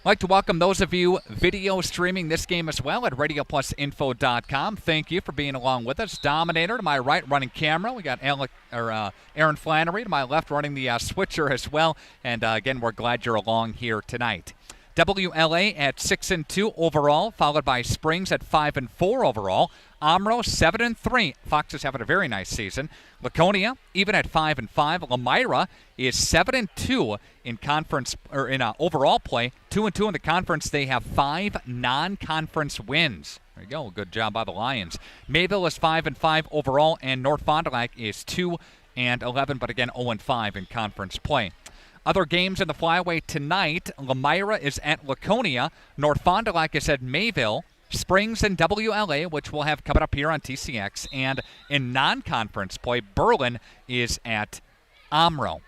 I'd like to welcome those of you video streaming this game as well at RadioPlusInfo.com. Thank you for being along with us. Dominator to my right running camera. We got Aaron Flannery to my left running the switcher as well. And again, we're glad you're along here tonight. WLA at 6-2 overall, followed by Springs at 5-4 overall. Omro 7-3. Fox is having a very nice season. Laconia even at 5-5. Lamira is 7-2 in conference or in overall play. 2-2 in the conference. They have 5 non-conference wins. There you go. Good job by the Lions. Mayville is 5-5 overall, and North Fond du Lac is 2-11, but again 0-5 in conference play. Other games in the flyweight tonight. Lamira is at Laconia. North Fond du Lac is at Mayville. Springs and WLA, which we'll have coming up here on TCX. And in non-conference play, Berlin is at Omro.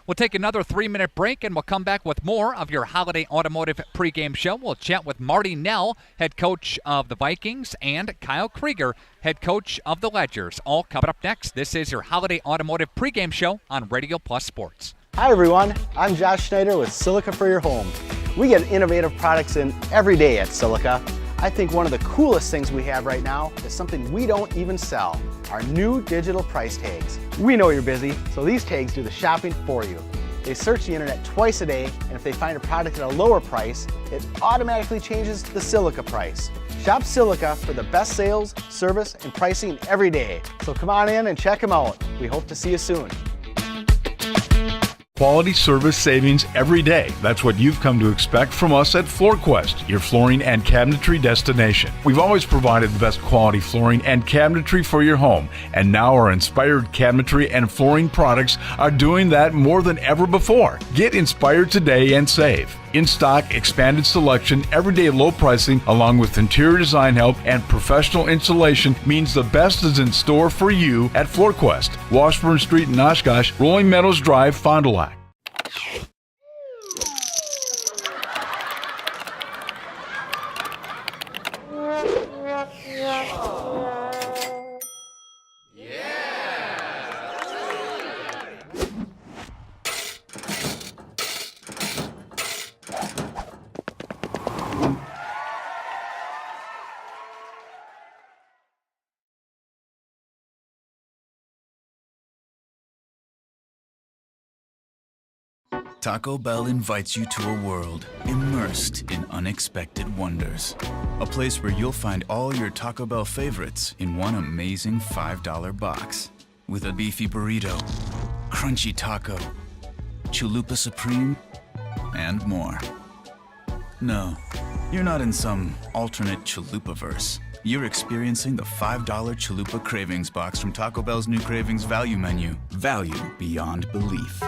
We'll take another 3-minute break, and we'll come back with more of your Holiday Automotive pregame show. We'll chat with Marty Nell, head coach of the Vikings, and Kyle Krieger, head coach of the Ledgers. All coming up next. This is your Holiday Automotive pregame show on Radio Plus Sports. Hi everyone, I'm Josh Schneider with Silica for Your Home. We get innovative products in every day at Silica. I think one of the coolest things we have right now is something we don't even sell, our new digital price tags. We know you're busy, so these tags do the shopping for you. They search the internet twice a day, and if they find a product at a lower price, it automatically changes the Silica price. Shop Silica for the best sales, service, and pricing every day. So come on in and check them out. We hope to see you soon. Quality service savings every day. That's what you've come to expect from us at FloorQuest, your flooring and cabinetry destination. We've always provided the best quality flooring and cabinetry for your home, and now our inspired cabinetry and flooring products are doing that more than ever before. Get inspired today and save. In stock, expanded selection, everyday low pricing, along with interior design help and professional installation means the best is in store for you at FloorQuest, Washburn Street in Oshkosh, Rolling Meadows Drive, Fond du Lac. Taco Bell invites you to a world immersed in unexpected wonders. A place where you'll find all your Taco Bell favorites in one amazing $5 box. With a beefy burrito, crunchy taco, chalupa supreme, and more. No, you're not in some alternate chalupa-verse. You're experiencing the $5 Chalupa Cravings box from Taco Bell's new Cravings Value Menu. Value beyond belief.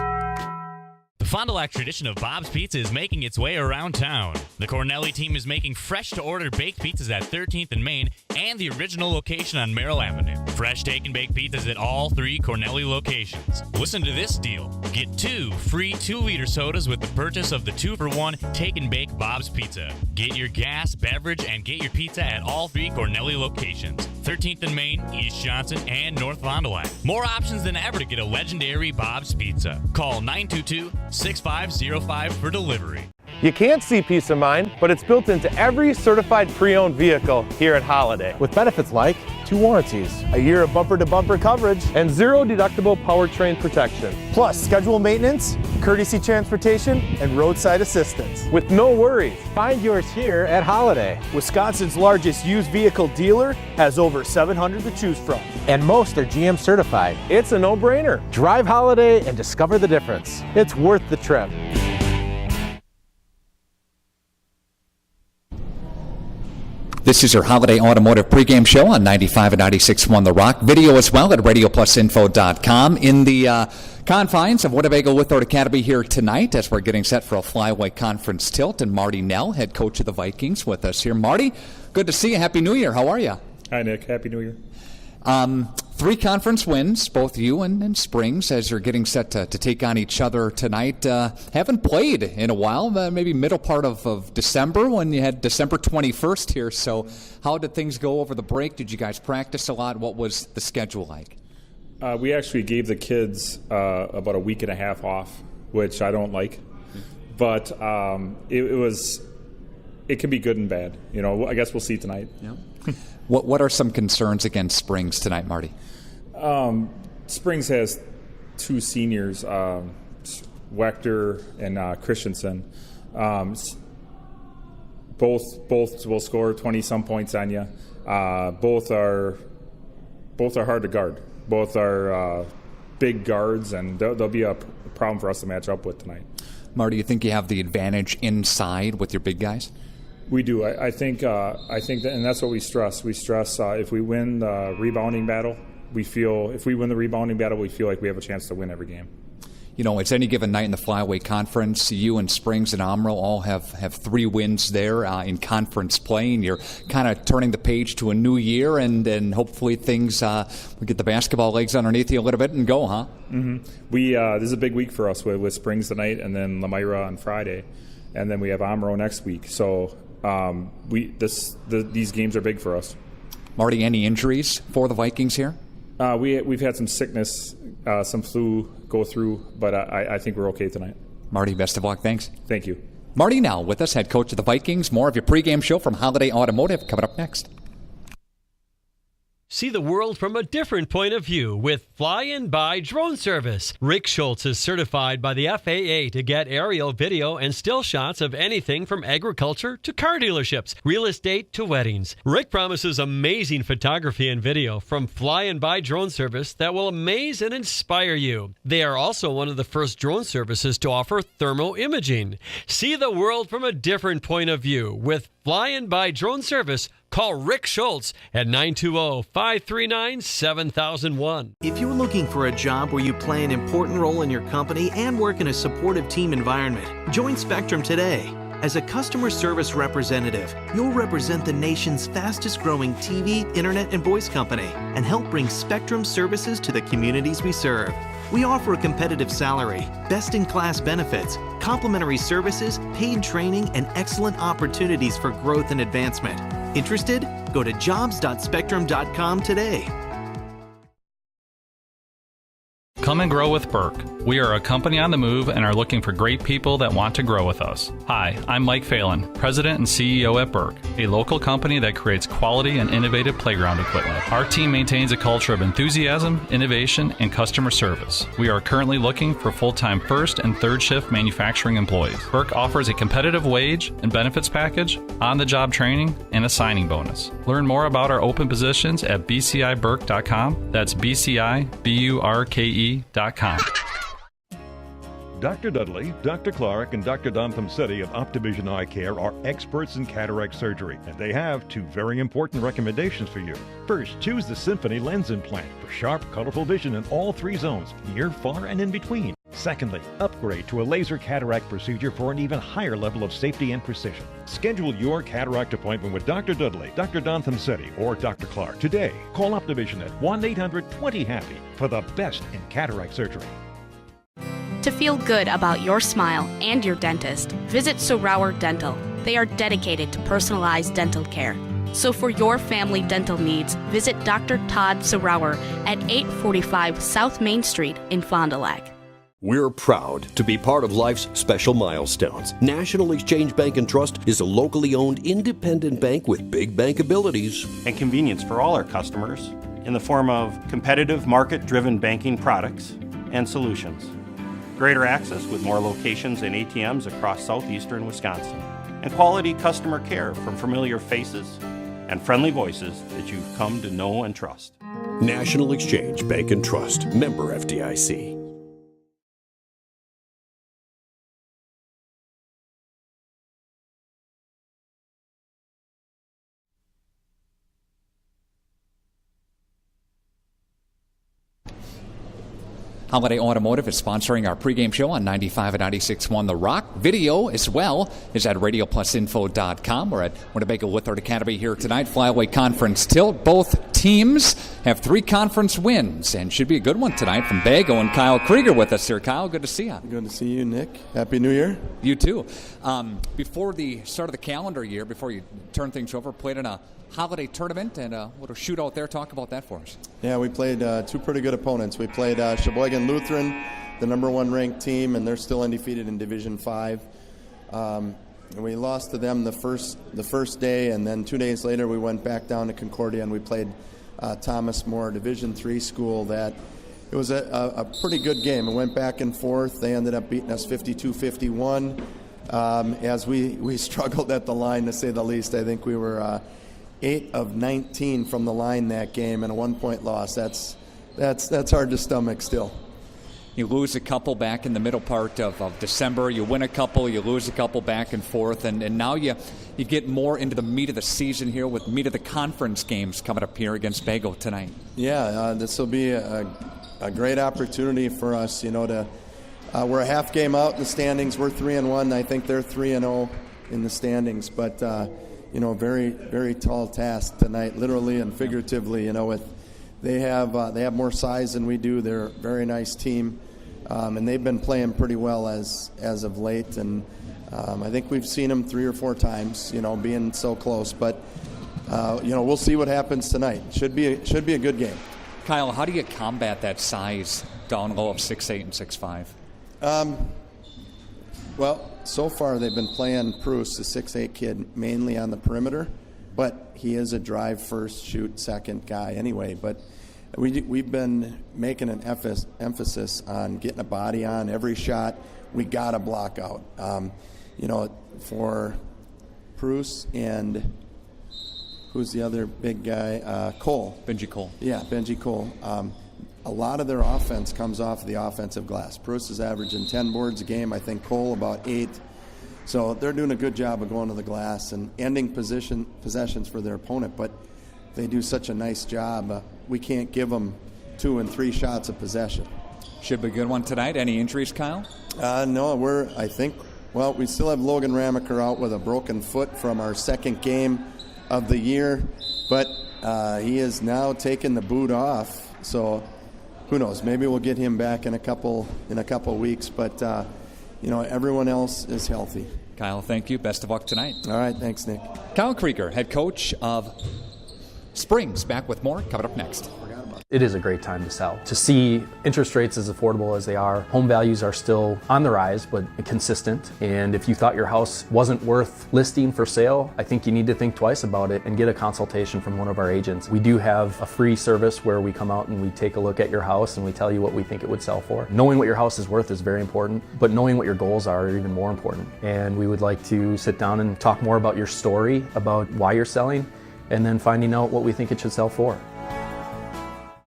The Fond du Lac tradition of Bob's Pizza is making its way around town. The Cornelli team is making fresh-to-order baked pizzas at 13th and Main and the original location on Merrill Avenue. Fresh take and bake pizzas at all 3 Cornelli locations. Listen to this deal. Get 2 free 2-liter sodas with the purchase of the 2-for-1 take and bake Bob's Pizza. Get your gas, beverage, and get your pizza at all 3 Cornelli locations. 13th and Main, East Johnson, and North Fond du Lac. More options than ever to get a legendary Bob's Pizza. Call 922-6505 for delivery. You can't see peace of mind, but it's built into every certified pre-owned vehicle here at Holiday. With benefits like 2 warranties, a year of bumper-to-bumper coverage, and 0 deductible powertrain protection. Plus, scheduled maintenance, courtesy transportation, and roadside assistance. With no worries, find yours here at Holiday. Wisconsin's largest used vehicle dealer has over 700 to choose from. And most are GM certified. It's a no-brainer. Drive Holiday and discover the difference. It's worth the trip. This is your Holiday Automotive pregame show on 95 and 96.1 The Rock. Video as well at RadioPlusInfo.com. In the confines of Winnebago Withroyd Academy here tonight as we're getting set for a flyweight conference tilt. And Marty Nell, head coach of the Vikings, with us here. Marty, good to see you. Happy New Year. How are you? Hi, Nick. Happy New Year. 3 conference wins, both you and Springs, as you're getting set to take on each other tonight. Haven't played in a while, maybe middle part of December when you had December 21st here. So how did things go over the break? Did you guys practice a lot? What was the schedule like? We actually gave the kids about a week and a half off, which I don't like. but it can be good and bad. I guess we'll see tonight. Yeah. What are some concerns against Springs tonight, Marty? Springs has 2 seniors, Wechter and Christensen. Both will score 20-some points on you. Both are hard to guard. Both are big guards, and they'll be a problem for us to match up with tonight. Marty, you think you have the advantage inside with your big guys? We do. I think that, and that's what we stress. We stress if we win the rebounding battle, we feel like we have a chance to win every game. It's any given night in the Flyway Conference. You and Springs and Omro all have 3 wins there in conference play, and you're kind of turning the page to a new year, and hopefully things we get the basketball legs underneath you a little bit and go, huh? Mm-hmm. This is a big week for us with Springs tonight, and then Lamira on Friday, and then we have Omro next week. So these games are big for us. Marty, any injuries for the Vikings here? We've had some sickness, some flu go through, but I think we're okay tonight. Marty, best of luck. Thanks. Thank you. Marty now with us, head coach of the Vikings. More of your pregame show from Holiday Automotive coming up next. See the world from a different point of view with Fly-In by Drone Service. Rick Schultz is certified by the FAA to get aerial video and still shots of anything from agriculture to car dealerships, real estate to weddings. Rick promises amazing photography and video from Fly-In by Drone Service that will amaze and inspire you. They are also one of the first drone services to offer thermal imaging. See the world from a different point of view with Fly-In by Drone Service. Call Rick Schultz at 920-539-7001. If you're looking for a job where you play an important role in your company and work in a supportive team environment, join Spectrum today. As a customer service representative, you'll represent the nation's fastest growing TV, internet, and voice company and help bring Spectrum services to the communities we serve. We offer a competitive salary, best-in-class benefits, complimentary services, paid training, and excellent opportunities for growth and advancement. Interested? Go to jobs.spectrum.com today. Come and grow with Burke. We are a company on the move and are looking for great people that want to grow with us. Hi, I'm Mike Phelan, President and CEO at Burke, a local company that creates quality and innovative playground equipment. Our team maintains a culture of enthusiasm, innovation, and customer service. We are currently looking for full-time first and third shift manufacturing employees. Burke offers a competitive wage and benefits package, on-the-job training, and a signing bonus. Learn more about our open positions at bciburke.com. That's bciburke.com. Dr. Dudley, Dr. Clark, and Dr. Dontham City of Optivision Eye Care are experts in cataract surgery, and they have 2 very important recommendations for you. First, choose the Symphony Lens Implant for sharp, colorful vision in all 3 zones, near, far, and in between. Secondly, upgrade to a laser cataract procedure for an even higher level of safety and precision. Schedule your cataract appointment with Dr. Dudley, Dr. Dontham City, or Dr. Clark today. Call Optivision at 1-800-20-HAPPY for the best in cataract surgery. To feel good about your smile and your dentist, visit Sorauer Dental. They are dedicated to personalized dental care. So for your family dental needs, visit Dr. Todd Sorauer at 845 South Main Street in Fond du Lac. We're proud to be part of life's special milestones. National Exchange Bank and Trust is a locally owned independent bank with big bank abilities and convenience for all our customers in the form of competitive market-driven banking products and solutions. Greater access with more locations and ATMs across southeastern Wisconsin. And quality customer care from familiar faces and friendly voices that you've come to know and trust. National Exchange Bank and Trust, member FDIC. Holiday Automotive is sponsoring our pregame show on 95 and 96.1 The Rock. Video as well is at radioplusinfo.com. We're at Winnebago Lithard Academy here tonight. Flyway Conference tilt. Both teams have 3 conference wins and should be a good one tonight from Bago and Kyle Krieger with us here. Kyle, good to see you. Good to see you, Nick. Happy New Year. You too. Before the start of the calendar year, before you turn things over, played in a holiday tournament and a little shootout there. Talk about that for us. Yeah, we played 2 pretty good opponents. We played Sheboygan Lutheran, the #1 ranked team, and they're still undefeated in Division 5. We lost to them the first day, and then 2 days later we went back down to Concordia and we played Thomas More, Division III school. That it was a pretty good game. It went back and forth. They ended up beating us 52-51. As we struggled at the line, to say the least. I think we were 8 of 19 from the line that game, and a 1-point loss. That's hard to stomach still. You lose a couple back in the middle part of December. You win a couple, you lose a couple back and forth, and now you get more into the meat of the season here with meat of the conference games coming up here against Bago tonight. Yeah, this will be a great opportunity for us. We're a half game out in the standings. We're 3-1. I think they're 3-0 in the standings, but very very tall task tonight, literally and figuratively. They have more size than we do. They're a very nice team, and they've been playing pretty well as of late. And I think we've seen them 3 or 4 times, being so close. But we'll see what happens tonight. Should be a good game. Kyle, how do you combat that size down low of 6'8" and 6'5"? Well, so far they've been playing Bruce, the 6'8" kid, mainly on the perimeter. But he is a drive first, shoot second guy anyway. But we've been making an emphasis on getting a body on every shot. We got to block out. For Bruce and who's the other big guy? Cole. Benji Cole. Yeah, Benji Cole. A lot of their offense comes off the offensive glass. Bruce is averaging 10 boards a game. I think Cole about 8. So they're doing a good job of going to the glass and ending possessions for their opponent, but they do such a nice job. We can't give them 2 and 3 shots of possession. Should be a good one tonight. Any injuries, Kyle? No, we still have Logan Ramaker out with a broken foot from our second game of the year, but he is now taking the boot off. So who knows? Maybe we'll get him back in a couple weeks, but everyone else is healthy. Kyle, thank you. Best of luck tonight. All right, thanks, Nick. Kyle Krieger, head coach of Springs, back with more coming up next. It is a great time to sell. To see interest rates as affordable as they are, home values are still on the rise, but consistent. And if you thought your house wasn't worth listing for sale, I think you need to think twice about it and get a consultation from one of our agents. We do have a free service where we come out and we take a look at your house and we tell you what we think it would sell for. Knowing what your house is worth is very important, but knowing what your goals are even more important. And we would like to sit down and talk more about your story, about why you're selling, and then finding out what we think it should sell for.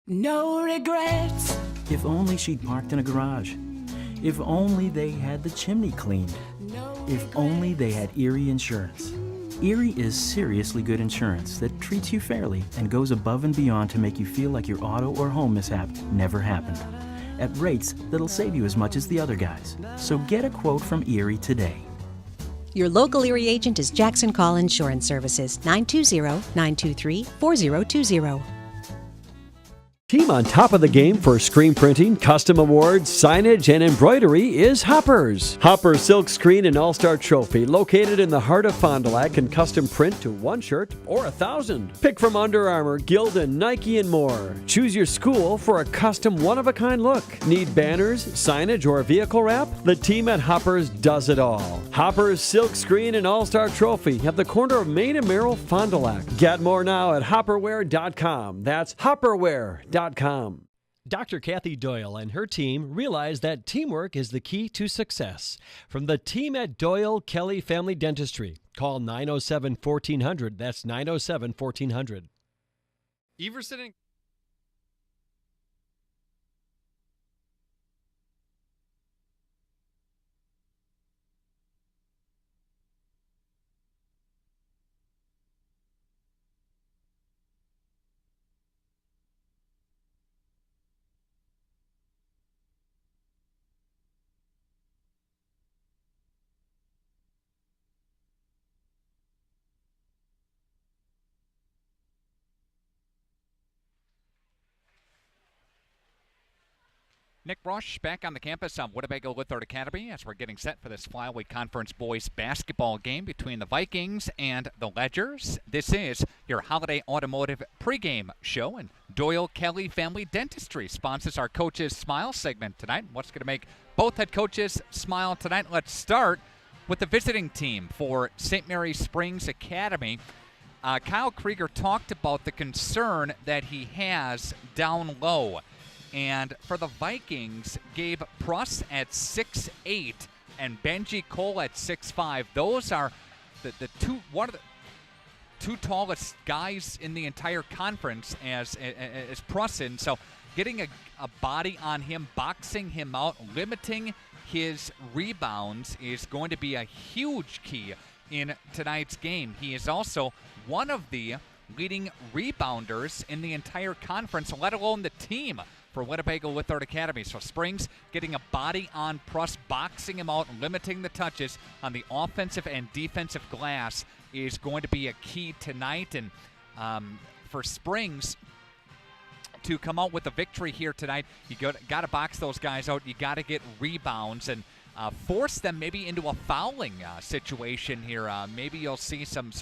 No regrets. If only she'd parked in a garage. If only they had the chimney cleaned. If only they had Erie Insurance. Erie is seriously good insurance that treats you fairly and goes above and beyond to make you feel like your auto or home mishap never happened. At rates that'll save you as much as the other guys. So get a quote from Erie today. Your local Erie agent is Jackson Call Insurance Services, 920-923-4020. Team on top of the game for screen printing, custom awards, signage, and embroidery is Hoppers. Hoppers Silk Screen and All-Star Trophy, located in the heart of Fond du Lac, can custom print to 1 shirt or 1,000. Pick from Under Armour, Gildan, Nike, and more. Choose your school for a custom one-of-a-kind look. Need banners, signage, or vehicle wrap? The team at Hoppers does it all. Hoppers Silk Screen and All-Star Trophy at the corner of Main and Merrill, Fond du Lac. Get more now at hopperware.com. That's hopperware.com. Dr. Kathy Doyle and her team realize that teamwork is the key to success. From the team at Doyle Kelly Family Dentistry, call 907-1400. That's 907-1400. Everson and Nick Brush back on the campus of Winnebago Lithard Academy as we're getting set for this Flyway Conference boys basketball game between the Vikings and the Ledgers. This is your Holiday Automotive pregame show, and Doyle Kelly Family Dentistry sponsors our Coaches Smile segment tonight. What's going to make both head coaches smile tonight? Let's start with the visiting team for St. Mary Springs Academy. Kyle Krieger talked about the concern that he has down low. And for the Vikings, Gabe Pruss at 6'8", and Benji Cole at 6'5". Those are the one of the two tallest guys in the entire conference as Pruss. And so getting a body on him, boxing him out, limiting his rebounds is going to be a huge key in tonight's game. He is also one of the leading rebounders in the entire conference, let alone the team for Winnebago Lithard Academy. So Springs getting a body on Pruss, boxing him out, limiting the touches on the offensive and defensive glass is going to be a key tonight. And for Springs to come out with a victory here tonight, you got to box those guys out. You got to get rebounds and force them maybe into a fouling situation here. Maybe you'll see some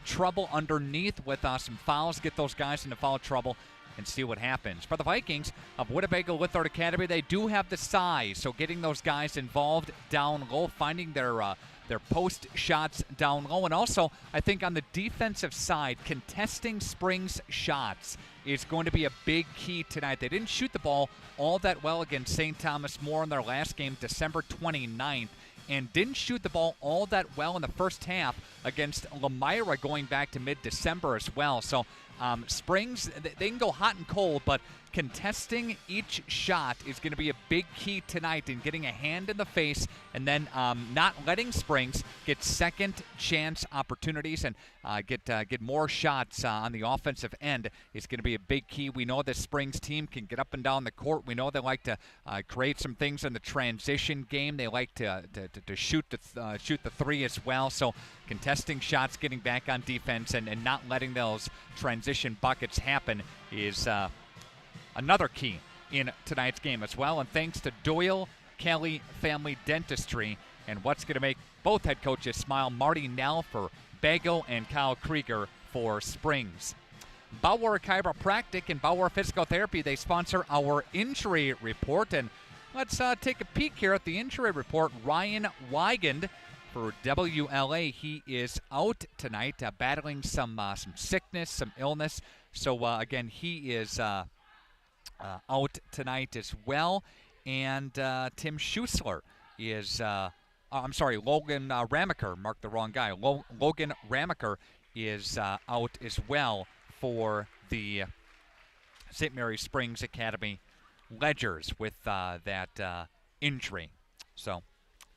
trouble underneath with some fouls, get those guys into foul trouble, and see what happens. For the Vikings of Winnebago Lithard Academy, they do have the size, so getting those guys involved down low, finding their post shots down low, and also I think on the defensive side, contesting Springs shots is going to be a big key tonight. They didn't shoot the ball all that well against St. Thomas More in their last game, December 29th, and didn't shoot the ball all that well in the first half against Lemira going back to mid-December as well. So Springs, they can go hot and cold, but contesting each shot is going to be a big key tonight in getting a hand in the face and then not letting Springs get second chance opportunities and get more shots on the offensive end is going to be a big key. We know this Springs team can get up and down the court. We know they like to create some things in the transition game. They like to shoot the three as well. So contesting shots, getting back on defense, and not letting those transition buckets happen is another key in tonight's game as well. And thanks to Doyle Kelly Family Dentistry and what's going to make both head coaches smile, Marty Nell for Bago and Kyle Krieger for Springs. Bauer Chiropractic and Bauer Physical Therapy, they sponsor our injury report. And let's take a peek here at the injury report. Ryan Weigand for WLA, he is out tonight, battling some sickness, some illness. So again, he is out tonight as well. And Tim Schussler is, Logan Ramaker, marked the wrong guy. Logan Ramaker is out as well for the St. Mary Springs Academy Ledgers with that injury. So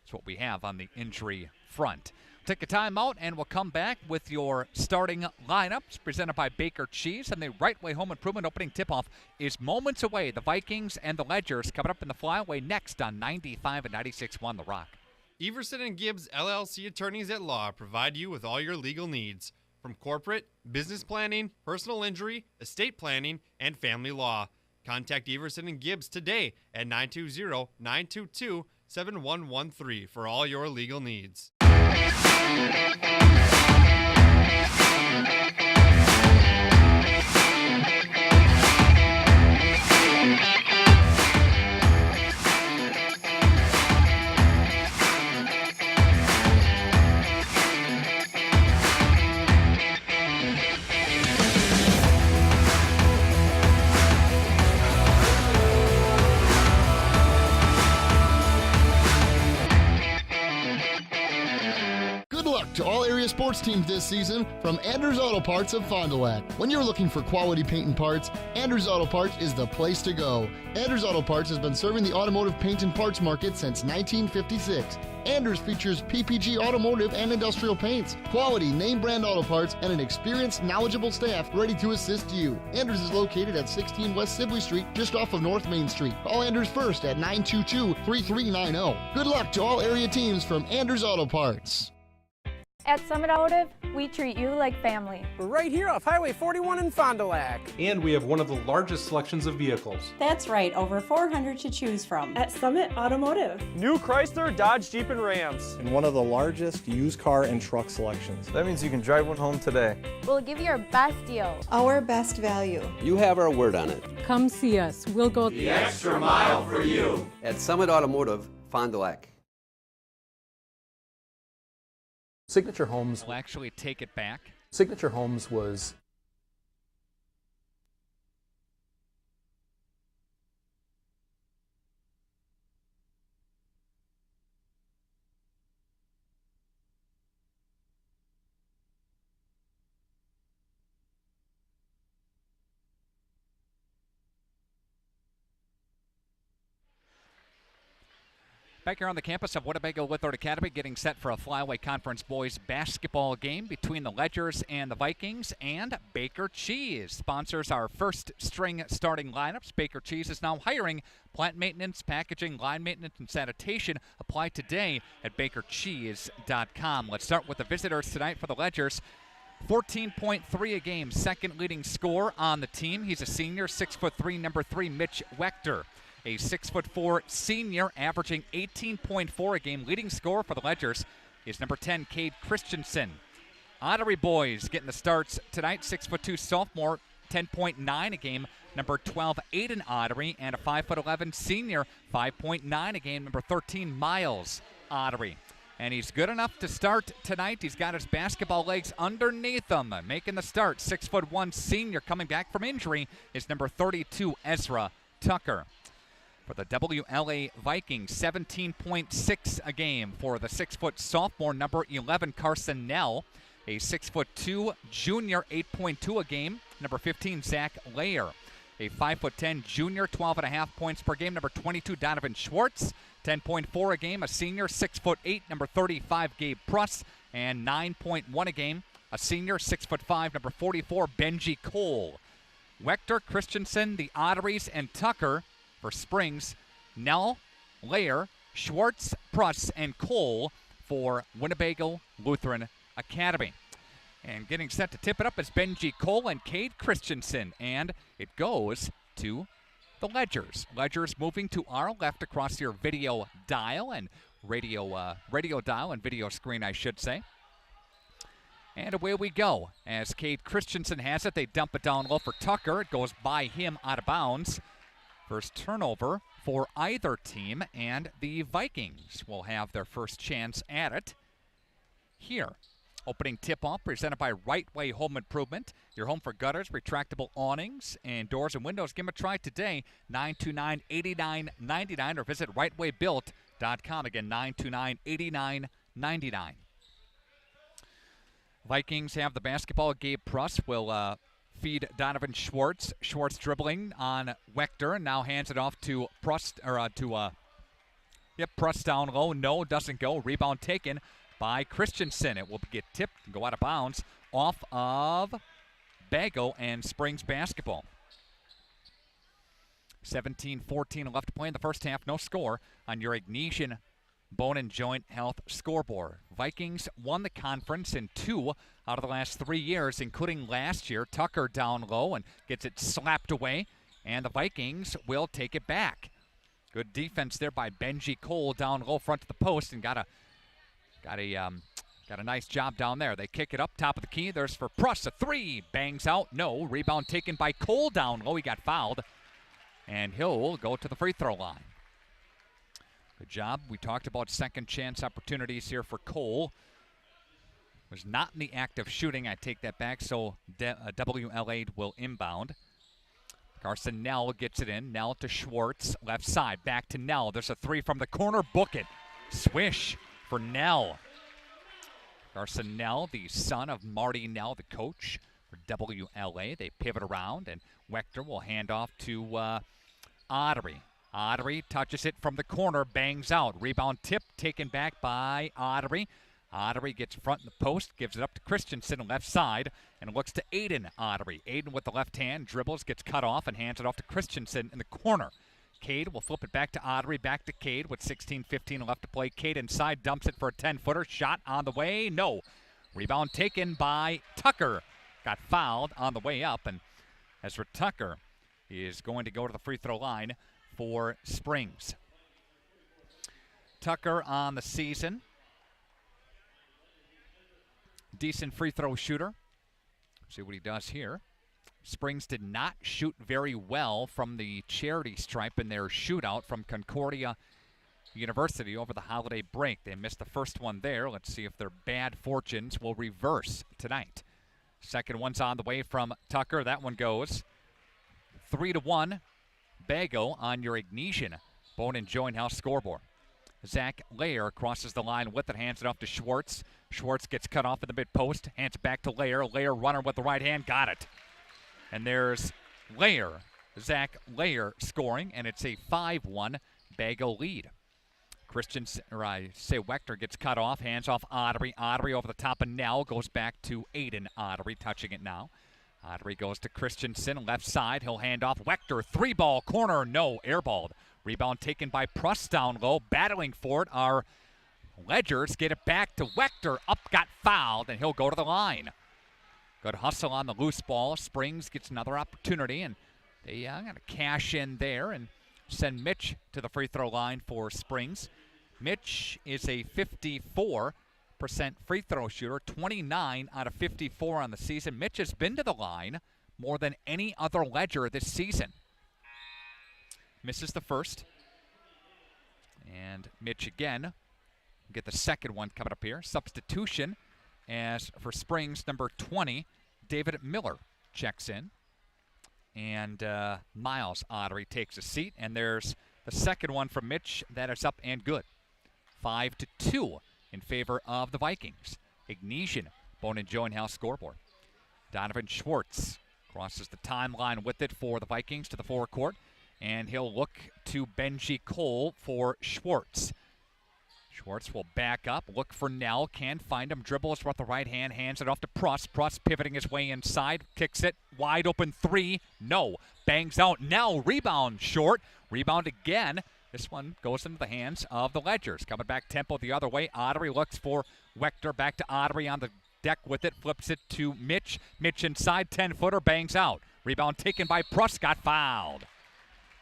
that's what we have on the injury front. Take a timeout, and we'll come back with your starting lineups presented by Baker Cheese. And the Right Way Home Improvement opening tip-off is moments away. The Vikings and the Ledgers coming up in the Flyaway next on 95 and 96.1 The Rock. Everson and Gibbs LLC attorneys at law provide you with all your legal needs, from corporate, business planning, personal injury, estate planning, and family law. Contact Everson and Gibbs today at 920-922-7113 for all your legal needs. To all area sports teams this season from Anders Auto Parts of Fond du Lac. When you're looking for quality paint and parts, Anders Auto Parts is the place to go. Anders Auto Parts has been serving the automotive paint and parts market since 1956. Anders features PPG automotive and industrial paints, quality name brand auto parts, and an experienced, knowledgeable staff ready to assist you. Anders is located at 16 West Sibley Street, just off of North Main Street. Call Anders first at 922-3390. Good luck to all area teams from Anders Auto Parts. At Summit Automotive, we treat you like family. We're right here off Highway 41 in Fond du Lac. And we have one of the largest selections of vehicles. That's right, over 400 to choose from. At Summit Automotive. New Chrysler, Dodge, Jeep, and Rams. And one of the largest used car and truck selections. That means you can drive one home today. We'll give you our best deal. Our best value. You have our word on it. Come see us. We'll go the extra mile for you. At Summit Automotive, Fond du Lac. Signature Homes will actually take it back. Signature Homes was Back here on the campus of Winnebago Lithard Academy, getting set for a Flyaway Conference boys basketball game between the Ledgers and the Vikings, and Baker Cheese sponsors our first string starting lineups. Baker Cheese is now hiring plant maintenance, packaging, line maintenance, and sanitation. Apply today at bakercheese.com. Let's start with the visitors tonight for the Ledgers. 14.3 a game, second leading scorer on the team. He's a senior, 6'3", number 3, Mitch Wechter. A 6'4" senior, averaging 18.4 a game. Leading scorer for the Ledgers is number 10, Cade Christensen. Ottery boys getting the starts tonight. 6'2" sophomore, 10.9 a game. Number 12, Aiden Ottery, and a 5'11" senior, 5.9 a game. Number 13, Miles Ottery. And he's good enough to start tonight. He's got his basketball legs underneath him. Making the start, 6'1" senior coming back from injury is number 32, Ezra Tucker. For the WLA Vikings, 17.6 a game for the 6' sophomore, number 11, Carson Nell. A 6'2" junior, 8.2 a game. Number 15, Zach Layer. A 5'10" junior, 12.5 points per game. Number 22, Donovan Schwartz. 10.4 a game. A senior, 6'8", number 35, Gabe Pruss. And 9.1 a game. A senior, 6'5", number 44, Benji Cole. Wechter, Christensen, the Otterys, and Tucker. For Springs, Nell, Layer, Schwartz, Pruss, and Cole for Winnebago Lutheran Academy. And getting set to tip it up is Benji Cole and Cade Christensen. And it goes to the Ledgers. Ledgers moving to our left across your video dial and radio dial and video screen, I should say. And away we go. As Cade Christensen has it, they dump it down low for Tucker. It goes by him out of bounds. First turnover for either team, and the Vikings will have their first chance at it here. Opening tip-off presented by Right Way Home Improvement. Your home for gutters, retractable awnings, and doors and windows. Give them a try today, 929-8999, or visit rightwaybuilt.com. Again, 929-8999. Vikings have the basketball. Gabe Pruss will feed Donovan Schwartz. Schwartz dribbling on Wechter and now hands it off to Pruss, Pruss down low. No, doesn't go. Rebound taken by Christensen. It will get tipped and go out of bounds off of Bago and Springs basketball. 17-14 left to play in the first half. No score on your Ignesian Bone and Joint Health scoreboard. Vikings won the conference in 2 out of the last 3 years, including last year. Tucker down low and gets it slapped away, and the Vikings will take it back. Good defense there by Benji Cole down low front of the post, and got a nice job down there. They kick it up top of the key. There's for Pruss, a 3, bangs out. No, rebound taken by Cole down low. He got fouled, and he'll go to the free throw line. Good job. We talked about second chance opportunities here for Cole. Was not in the act of shooting. I take that back, so WLA will inbound. Carson Nell gets it in. Nell to Schwartz, left side. Back to Nell. There's a 3 from the corner. Book it. Swish for Nell. Carson Nell, the son of Marty Nell, the coach for WLA. They pivot around, and Wechter will hand off to Ottery. Ottery touches it from the corner, bangs out. Rebound tip taken back by Ottery. Ottery gets front in the post, gives it up to Christensen left side, and looks to Aiden Ottery. Aiden with the left hand, dribbles, gets cut off, and hands it off to Christensen in the corner. Cade will flip it back to Ottery, back to Cade with 16-15 left to play. Cade inside, dumps it for a 10-footer. Shot on the way, no. Rebound taken by Tucker. Got fouled on the way up, and Ezra Tucker is going to go to the free throw line for Springs. Tucker on the season. Decent free throw shooter. See what he does here. Springs did not shoot very well from the charity stripe in their shootout from Concordia University over the holiday break. They missed the first one there. Let's see if their bad fortunes will reverse tonight. Second one's on the way from Tucker. That one goes 3-1. Bago on your Ignesian Bone and Joint House scoreboard. Zach Lair crosses the line with it, hands it off to Schwartz. Schwartz gets cut off in the mid-post, hands it back to Lair. Lair runner with the right hand, got it. And there's Lair, Zach Lair scoring, and it's a 5-1 Bago lead. Wechter gets cut off, hands off Ottery. Ottery over the top of Nell, goes back to Aiden Ottery, touching it now. Ottery goes to Christensen, left side. He'll hand off Wechter. 3-ball, corner, no, airballed. Rebound taken by Pruss down low. Battling for it are Ledgers. Get it back to Wechter. Up, got fouled, and he'll go to the line. Good hustle on the loose ball. Springs gets another opportunity, and they got to cash in there and send Mitch to the free throw line for Springs. Mitch is a 54% free throw shooter, 29 out of 54 on the season. Mitch has been to the line more than any other Ledger this season. Misses the first. And Mitch again. Get the second one coming up here. Substitution as for Springs, number 20, David Miller checks in. And Miles Ottery takes a seat. And there's the second one from Mitch. That is up and good. 5-2 in favor of the Vikings. Ignesian, Bone and Joint House scoreboard. Donovan Schwartz crosses the timeline with it for the Vikings to the forecourt. And he'll look to Benji Cole for Schwartz. Schwartz will back up, look for Nell, can't find him, dribbles with the right hand, hands it off to Pruss. Pruss pivoting his way inside, kicks it, wide open three, no. Bangs out, Nell, rebound short, rebound again. This one goes into the hands of the Ledgers. Coming back tempo the other way, Ottery looks for Wechter, back to Ottery on the deck with it, flips it to Mitch. Mitch inside, 10-footer, bangs out. Rebound taken by Pruss, got fouled.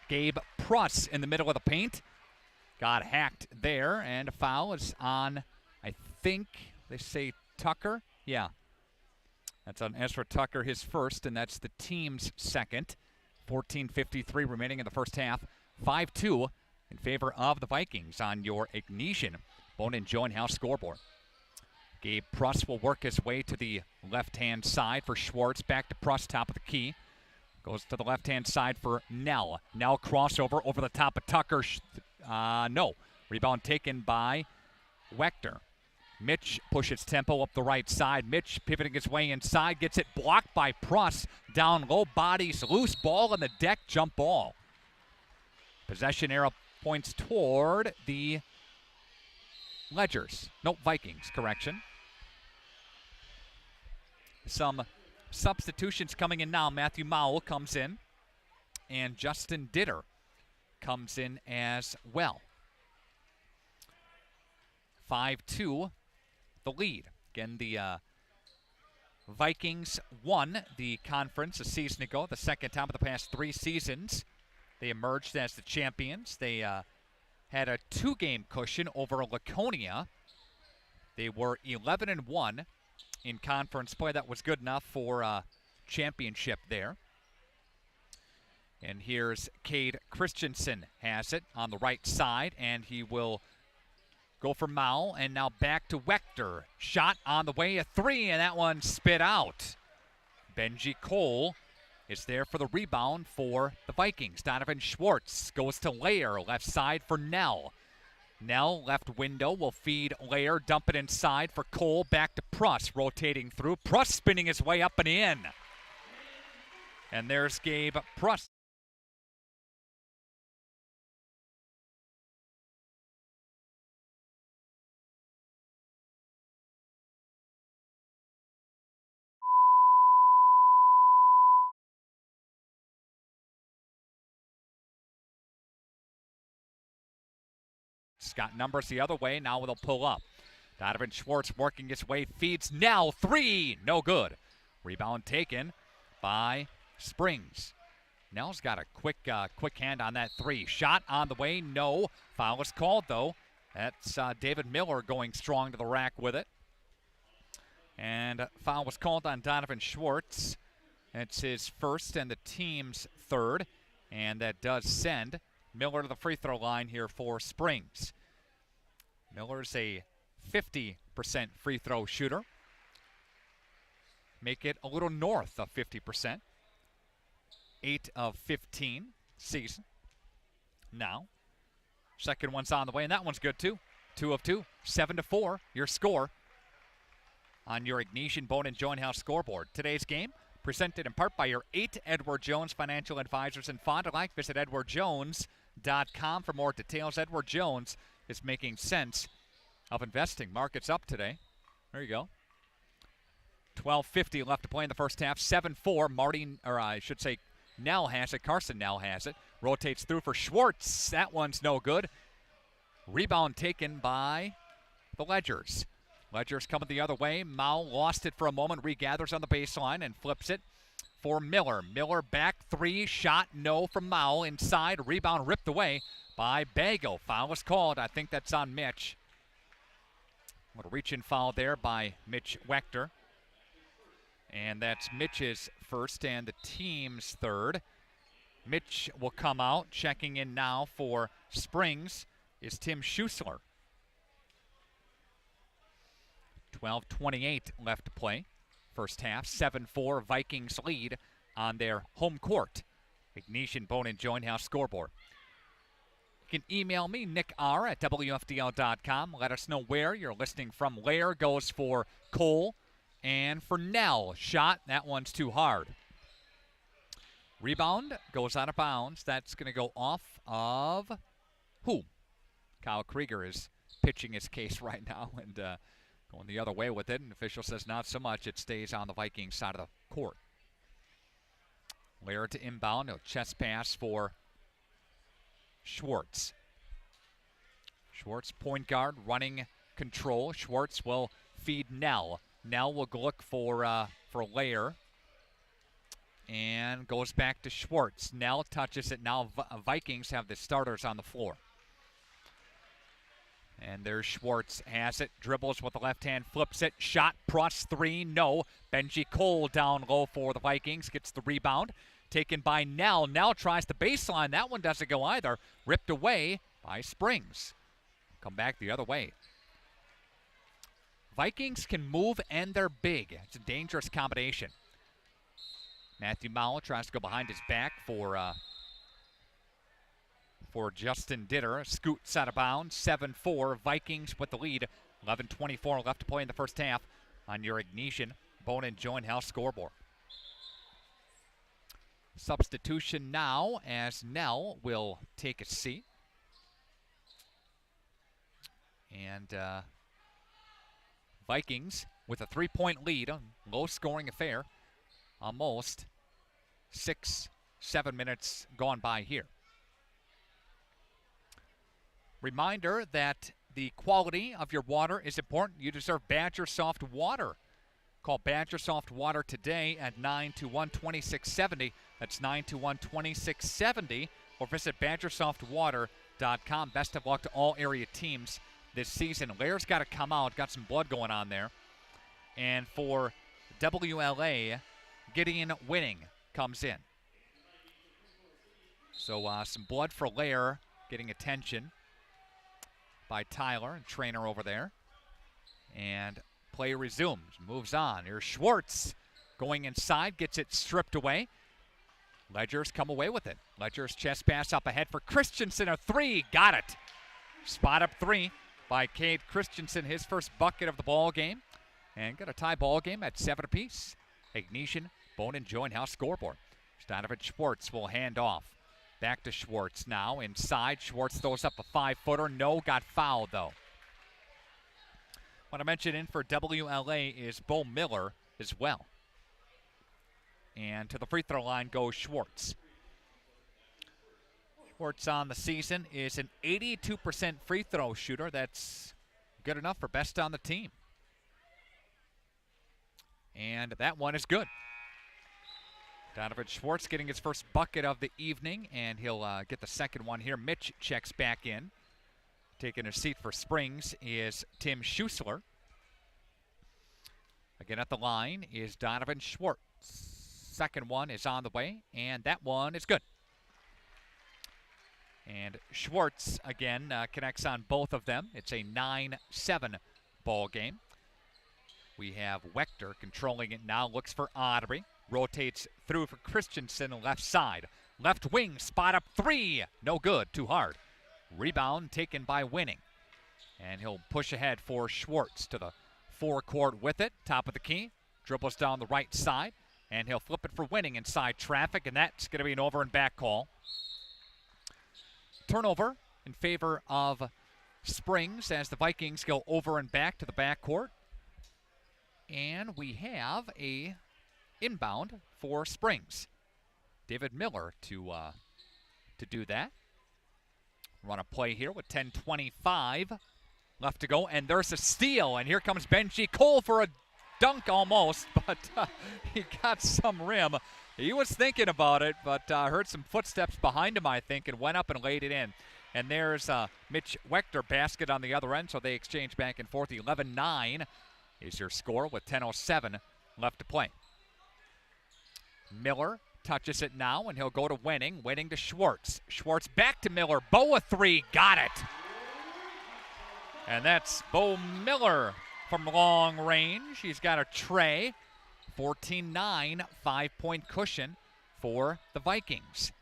Gabe Pruss in the middle of the paint. Got hacked there, and a foul is on, I think, they say Tucker. Yeah. That's on Ezra Tucker, his first, and that's the team's second. 14:53 remaining in the first half. 5-2 in favor of the Vikings on your Ignesian Bone and Joint House scoreboard. Gabe Pruss will work his way to the left-hand side for Schwartz. Back to Pruss, top of the key. Goes to the left-hand side for Nell. Nell crossover over the top of Tucker. No. Rebound taken by Wechter. Mitch pushes tempo up the right side. Mitch pivoting his way inside. Gets it blocked by Pruss. Down low, bodies loose. Ball on the deck, jump ball. Possession arrow points toward the Ledgers. Nope, Vikings, correction. Some substitutions coming in now. Matthew Mowell comes in, and Justin Ditter comes in as well. 5-2, the lead. Again, the Vikings won the conference a season ago, the second time of the past 3 seasons. They emerged as the champions. They had a 2-game cushion over Laconia. They were 11-1 in conference play. That was good enough for a championship there. And here's Cade Christensen has it on the right side, and he will go for Mao, and now back to Wechter. Shot on the way, a 3, and that one spit out. Benji Cole is there for the rebound for the Vikings. Donovan Schwartz goes to Lair, left side for Nell. Nell, left window, will feed Lair, dump it inside for Cole, back to Pruss, rotating through. Pruss spinning his way up and in. And there's Gabe Pruss. Got numbers the other way, now they'll pull up. Donovan Schwartz working his way, feeds Nell, 3, no good. Rebound taken by Springs. Nell's got a quick hand on that 3. Shot on the way, no. Foul is called though. That's David Miller going strong to the rack with it. And foul was called on Donovan Schwartz. It's his first and the team's third. And that does send Miller to the free throw line here for Springs. Miller's a 50% free throw shooter. Make it a little north of 50%. 8 of 15 season. Now, second one's on the way, and that one's good too. 2 of 2, 7-4, your score on your Ignition Bone and Joint House scoreboard. Today's game presented in part by your 8 Edward Jones financial advisors in Fond du Lac. Visit edwardjones.com for more details. Edward Jones is making sense of investing. Market's up today. There you go. 12:50 left to play in the first half. 7-4. Nell has it. Carson Nell has it. Rotates through for Schwartz. That one's no good. Rebound taken by the Ledgers. Ledgers coming the other way. Mao lost it for a moment. Regathers on the baseline and flips it for Miller. Miller back three. Shot no from Mao. Inside. Rebound ripped away by Bagel. Foul was called. I think that's on Mitch. What a reach-in foul there by Mitch Wechter. And that's Mitch's first and the team's third. Mitch will come out. Checking in now for Springs is Tim Schussler. 12:28 left to play. First half, 7-4 Vikings lead on their home court. Ignition Bone and Joint House scoreboard. You can email me, Nick R. at WFDL.com. Let us know where you're listening from. Lair goes for Cole. And for Nell, shot, that one's too hard. Rebound goes out of bounds. That's going to go off of who? Kyle Krieger is pitching his case right now and going the other way with it. And the official says not so much. It stays on the Vikings side of the court. Lair to inbound. A chest pass for Schwartz. Schwartz, point guard, running control. Schwartz will feed Nell. Nell will look for Lair and goes back to Schwartz. Nell touches it. Now Vikings have the starters on the floor. And there's Schwartz, has it, dribbles with the left hand, flips it, shot, +3, no. Benji Cole down low for the Vikings, gets the rebound, taken by Nell. Nell tries the baseline, that one doesn't go either. Ripped away by Springs. Come back the other way. Vikings can move and they're big. It's a dangerous combination. Matthew Mowell tries to go behind his back for Justin Ditter. Scoots out of bounds. 7-4. Vikings with the lead. 11:24 left to play in the first half on your Ignition Bone and Joint House scoreboard. Substitution now as Nell will take a seat. And Vikings with a 3-point lead, a low-scoring affair. Almost 6-7 minutes gone by here. Reminder that the quality of your water is important. You deserve Badger Soft Water. Call Badger Soft Water today at 921-2670. That's 921-2670. Or visit badgersoftwater.com. Best of luck to all area teams this season. Lair's got to come out. Got some blood going on there. And for WLA, Gideon Winning comes in. So some blood for Lair, getting attention by Tyler, and trainer over there. And play resumes, moves on. Here's Schwartz going inside, gets it stripped away. Ledgers come away with it. Ledgers chest pass up ahead for Christensen, a three, got it. Spot up three by Cade Christensen, his first bucket of the ball game. And got a tie ball game at 7 apiece. Ignition Bone and Joint House scoreboard. Donovan Schwartz will hand off. Back to Schwartz now. Inside, Schwartz throws up a 5-footer. No, got fouled though. What I mentioned in for WLA is Bo Miller as well. And to the free throw line goes Schwartz. Schwartz on the season is an 82% free throw shooter. That's good enough for best on the team. And that one is good. Donovan Schwartz getting his first bucket of the evening, and he'll get the second one here. Mitch checks back in. Taking a seat for Springs is Tim Schussler. Again at the line is Donovan Schwartz. Second one is on the way, and that one is good. And Schwartz, again, connects on both of them. It's a 9-7 ball game. We have Wechter controlling it now, looks for Ottery. Rotates through for Christensen, left side. Left wing, spot up three. No good, too hard. Rebound taken by Winning. And he'll push ahead for Schwartz to the forecourt with it. Top of the key. Dribbles down the right side. And he'll flip it for Winning inside traffic. And that's going to be an over and back call. Turnover in favor of Springs as the Vikings go over and back to the backcourt. And we have a inbound for Springs. David Miller to do that. Run a play here with 10:25 left to go, and there's a steal, and here comes Benji Cole for a dunk almost, but he got some rim. He was thinking about it, but heard some footsteps behind him, I think, and went up and laid it in. And there's Mitch Wechter basket on the other end, so they exchange back and forth. 11-9 is your score with 10:07 left to play. Miller touches it now, and he'll go to Winning. Winning to Schwartz. Schwartz back to Miller. Boa three. Got it. And that's Bo Miller from long range. He's got a tray. 14-9, 5-point cushion for the Vikings.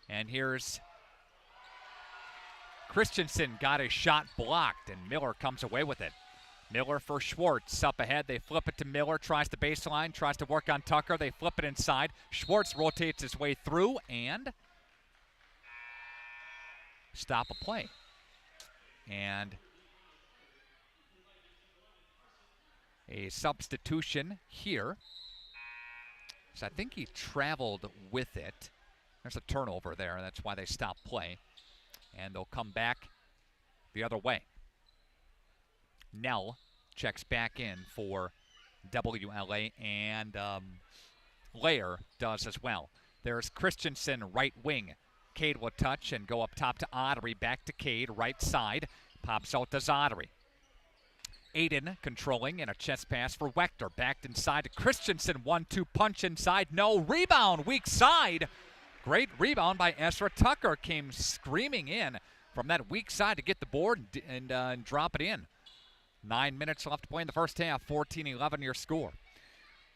And here's Christensen, got his shot blocked, and Miller comes away with it. Miller for Schwartz, up ahead. They flip it to Miller, tries the baseline, tries to work on Tucker. They flip it inside. Schwartz rotates his way through and stop a play. And a substitution here. So I think he traveled with it. There's a turnover there, and that's why they stopped play. And they'll come back the other way. Nell checks back in for WLA, and Lair does as well. There's Christensen, right wing. Cade will touch and go up top to Ottery. Back to Cade, right side. Pops out to Ottery. Aiden controlling, and a chest pass for Wechter. Backed inside to Christensen. 1-2 punch inside. No rebound. Weak side. Great rebound by Ezra Tucker. Came screaming in from that weak side to get the board and drop it in. 9 minutes left to play in the first half. 14-11 your score.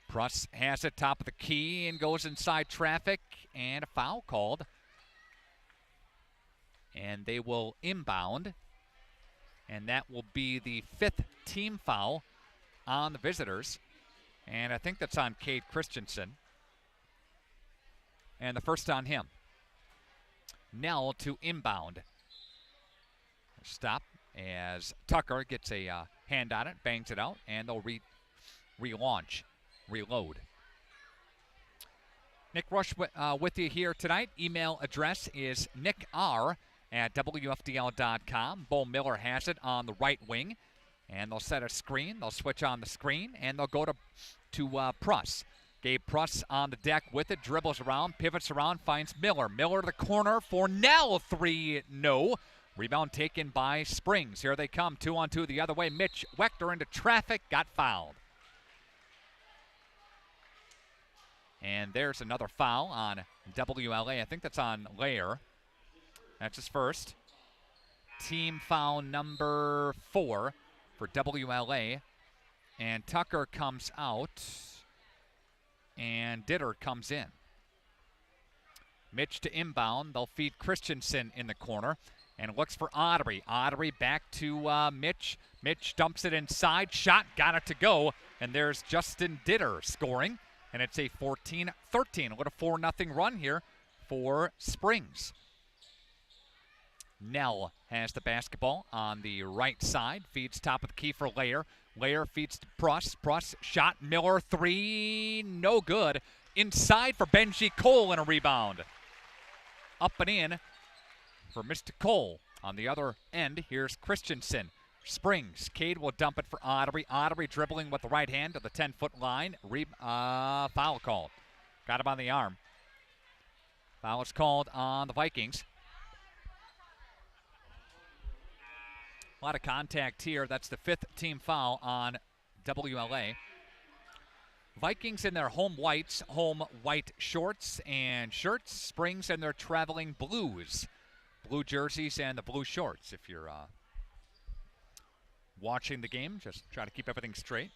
Pruss has it top of the key and goes inside traffic, and a foul called. And they will inbound. And that will be the 5th team foul on the visitors. And I think that's on Cade Christensen. And the first on him. Nell to inbound. Stop as Tucker gets a hand on it, bangs it out, and they'll reload. Nick Rush with you here tonight. Email address is nickr@wfdl.com. Bo Miller has it on the right wing, and they'll set a screen. They'll switch on the screen, and they'll go to Pruss. Gabe Pruss on the deck with it, dribbles around, pivots around, finds Miller. Miller to the corner for Nell. 3, no. Rebound taken by Springs. Here they come, 2-on-2 the other way. Mitch Wechter into traffic, got fouled. And there's another foul on WLA. I think that's on Lair. That's his first. Team foul number 4 for WLA. And Tucker comes out. And Ditter comes in. Mitch to inbound. They'll feed Christensen in the corner. And looks for Ottery. Ottery back to Mitch. Mitch dumps it inside. Shot, got it to go. And there's Justin Ditter scoring. And it's a 14-13. A little 4-0 run here for Springs. Nell has the basketball on the right side. Feeds top of the key for Lair. Lair feeds to Pruss. Pruss shot. Miller 3. No good. Inside for Benji Cole and a rebound. Up and in for Mr. Cole. On the other end, here's Christensen. Springs. Cade will dump it for Ottery. Ottery dribbling with the right hand to the 10-foot line. Foul called. Got him on the arm. Foul is called on the Vikings. A lot of contact here. That's the 5th team foul on WLA. Vikings in their home whites, home white shorts and shirts. Springs in their traveling blues. Blue jerseys and the blue shorts. If you're watching the game, just try to keep everything straight.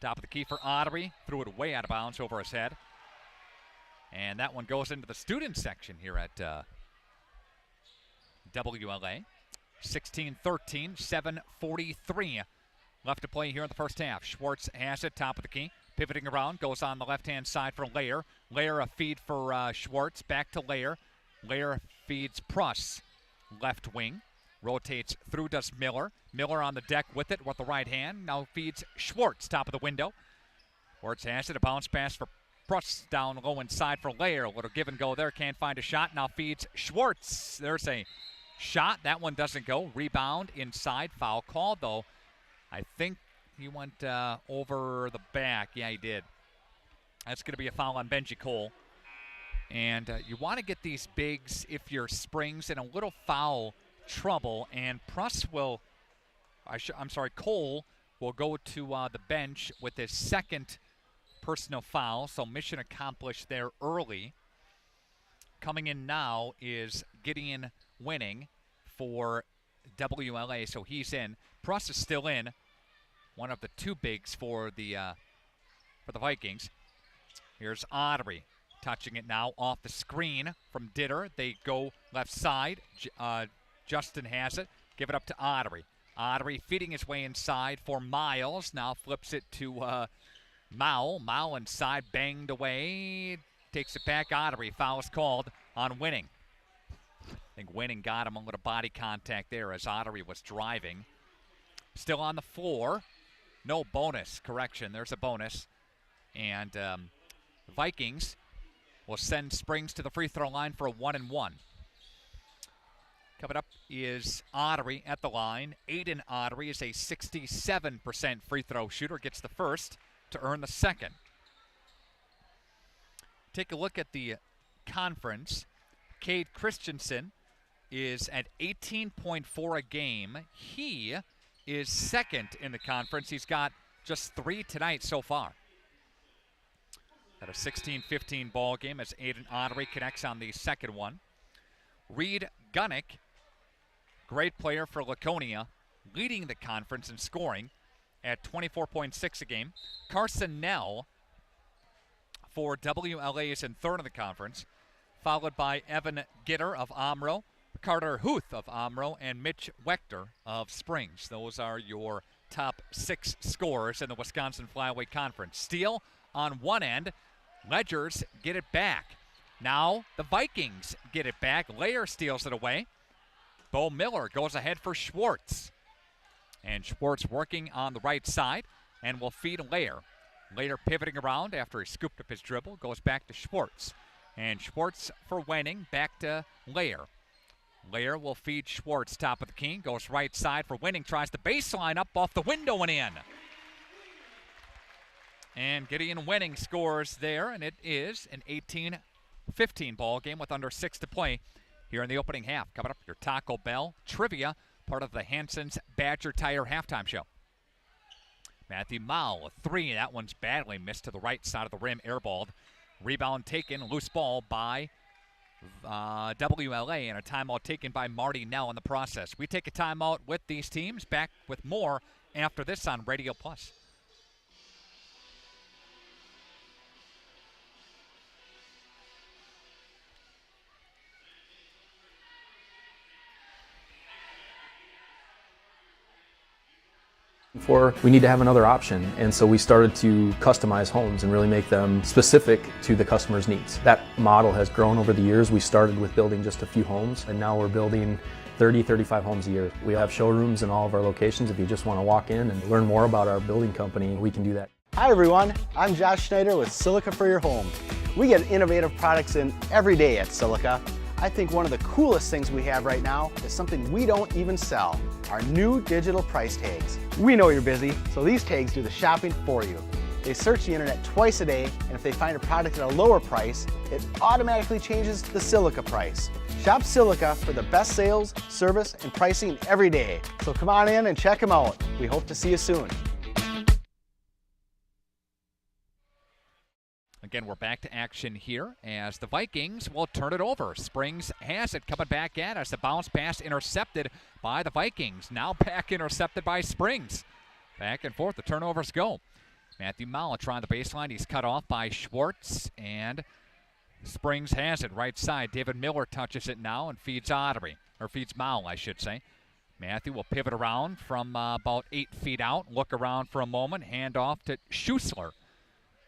Top of the key for Ottery. Threw it way out of bounds over his head. And that one goes into the student section here at WLA. 16-13, 7:43 left to play here in the first half. Schwartz has it, top of the key. Pivoting around, goes on the left-hand side for Lair. Lair a feed for Schwartz, back to Lair. Lair feeds Pruss, left wing. Rotates through, does Miller. Miller on the deck with it with the right hand. Now feeds Schwartz, top of the window. Schwartz has it, a bounce pass for Pruss down low inside for Lair. A little give and go there, can't find a shot. Now feeds Schwartz. There's a shot. That one doesn't go. Rebound inside. Foul called, though. I think he went over the back. Yeah, he did. That's going to be a foul on Benji Cole. And you want to get these bigs, if you're Springs, in a little foul trouble. And Pruss will, Cole will go to the bench with his second personal foul. So mission accomplished there early. Coming in now is Gideon Winning for WLA, so he's in. Pruss is still in, one of the two bigs for the Vikings. Here's Ottery touching it now off the screen from Ditter. They go left side. Justin has it. Give it up to Ottery. Ottery feeding his way inside for Miles. Now flips it to Mao. Mao inside, banged away. Takes it back. Ottery. Foul is called on Winning. I think Winning got him a little body contact there as Ottery was driving. Still on the floor. No bonus. Correction. There's a bonus. And Vikings will send Springs to the free throw line for a 1-and-1. Coming up is Ottery at the line. Aiden Ottery is a 67% free throw shooter. Gets the first to earn the second. Take a look at the conference. Cade Christensen is at 18.4 a game. He is second in the conference. He's got just 3 tonight so far. At a 16-15 ball game as Aiden Ottery connects on the second one. Reed Gunnick, great player for Laconia, leading the conference in scoring at 24.6 a game. Carson Nell for WLA is in third in the conference, followed by Evan Gitter of Omro, Carter Huth of Omro, and Mitch Wechter of Springs. Those are your top 6 scorers in the Wisconsin Flyweight Conference. Steele on one end. Ledgers get it back. Now the Vikings get it back. Lair steals it away. Bo Miller goes ahead for Schwartz. And Schwartz working on the right side and will feed Lair. Lair pivoting around after he scooped up his dribble. Goes back to Schwartz. And Schwartz for Wenning. Back to Lair. Lair will feed Schwartz, top of the key. Goes right side for Winning. Tries the baseline up off the window and in. And Gideon Winning scores there, and it is an 18-15 ball game with under 6 to play here in the opening half. Coming up, your Taco Bell trivia, part of the Hanson's Badger Tire halftime show. Matthew Mao, a 3. That one's badly missed to the right side of the rim, airballed. Rebound taken, loose ball by WLA, and a timeout taken by Marty Nell in the process. We take a timeout with these teams. Back with more after this on Radio Plus. We need to have another option, and so we started to customize homes and really make them specific to the customer's needs. That model has grown over the years. We started with building just a few homes, and now we're building 30-35 homes a year. We have showrooms in all of our locations. If you just want to walk in and learn more about our building company, we can do that. Hi everyone, I'm Josh Schneider with Silica for Your Home. We get innovative products in every day at Silica. I think one of the coolest things we have right now is something we don't even sell, our new digital price tags. We know you're busy, so these tags do the shopping for you. They search the internet twice a day, and if they find a product at a lower price, it automatically changes the Silica price. Shop Silica for the best sales, service, and pricing every day. So come on in and check them out. We hope to see you soon. Again, we're back to action here as the Vikings will turn it over. Springs has it coming back at us. The bounce pass intercepted by the Vikings. Now back intercepted by Springs. Back and forth, the turnovers go. Matthew Malla trying the baseline. He's cut off by Schwartz, and Springs has it right side. David Miller touches it now and feeds Malla, I should say. Matthew will pivot around from about 8 feet out, look around for a moment, hand off to Schussler.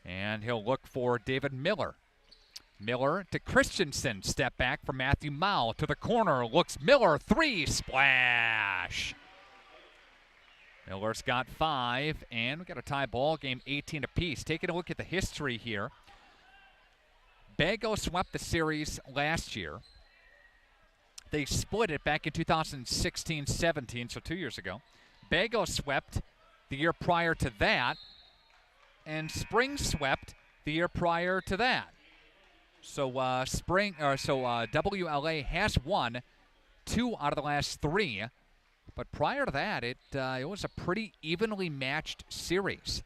And he'll look for David Miller. Miller to Christensen. Step back from Matthew Mao to the corner. Looks Miller. 3. Splash. Miller's got 5. And we got a tie ball game, 18 apiece. Taking a look at the history here. Bago swept the series last year. They split it back in 2016-17, so 2 years ago. Bago swept the year prior to that. And Springs swept the year prior to that. So WLA has won 2 out of the last 3, but prior to that, it was a pretty evenly matched series.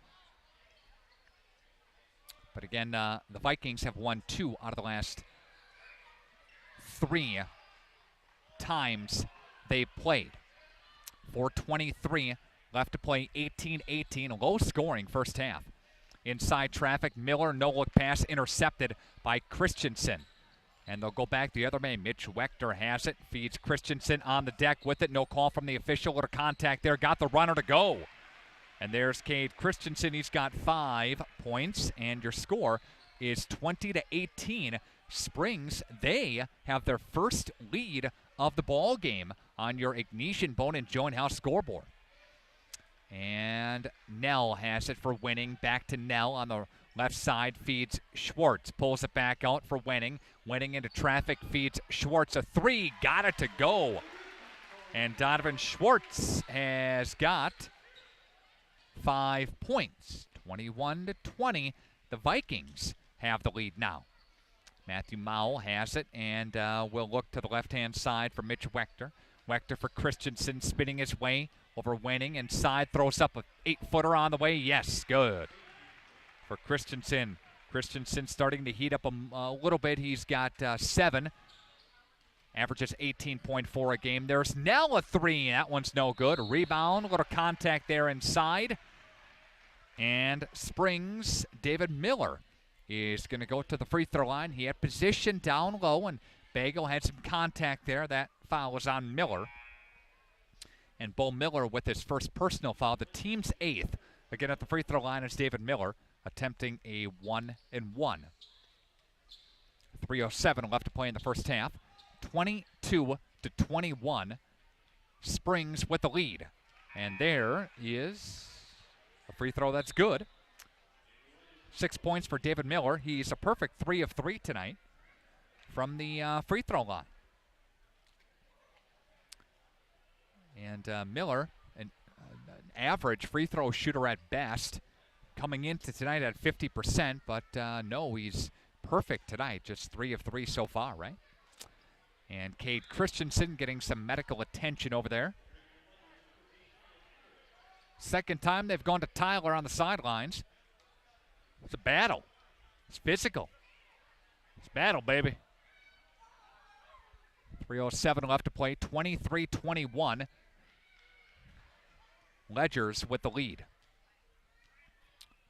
But again, the Vikings have won 2 out of the last 3 times they played. 4:23 left to play, 18-18, low scoring first half. Inside traffic, Miller, no-look pass intercepted by Christensen. And they'll go back the other way. Mitch Wechter has it, feeds Christensen on the deck with it. No call from the official. Little contact there, got the runner to go. And there's Cade Christensen. He's got 5 points, and your score is 20-18. Springs, they have their first lead of the ball game on your Ignition Bone and Joint House scoreboard. And Nell has it for Winning. Back to Nell on the left side. Feeds Schwartz. Pulls it back out for Winning. Winning into traffic. Feeds Schwartz. A 3. Got it to go. And Donovan Schwartz has got 5 points. 21-20. The Vikings have the lead now. Matthew Mowell has it, and will look to the left-hand side for Mitch Wechter. Wechter for Christensen, spinning his way over Winning. Inside, throws up a 8-footer on the way. Yes, good. For Christensen. Christensen starting to heat up a little bit. He's got 7. Averages 18.4 a game. There's Nell, a 3. That one's no good. Rebound, a little contact there inside. And Springs, David Miller is going to go to the free throw line. He had position down low, and Bagel had some contact there. That foul was on Miller. And Bo Miller with his first personal foul, the team's 8th. Again at the free throw line is David Miller, attempting a 1-and-1. 3:07 left to play in the first half. 22-21. Springs with the lead. And there is a free throw that's good. 6 points for David Miller. He's a perfect 3 of 3 tonight from the free throw line. And Miller, an average free throw shooter at best, coming into tonight at 50%, but no, he's perfect tonight, just 3 of 3 so far, right? And Cade Christensen getting some medical attention over there. Second time they've gone to Tyler on the sidelines. It's a battle. It's physical. It's battle, baby. 3:07 left to play, 23-21. Ledgers with the lead.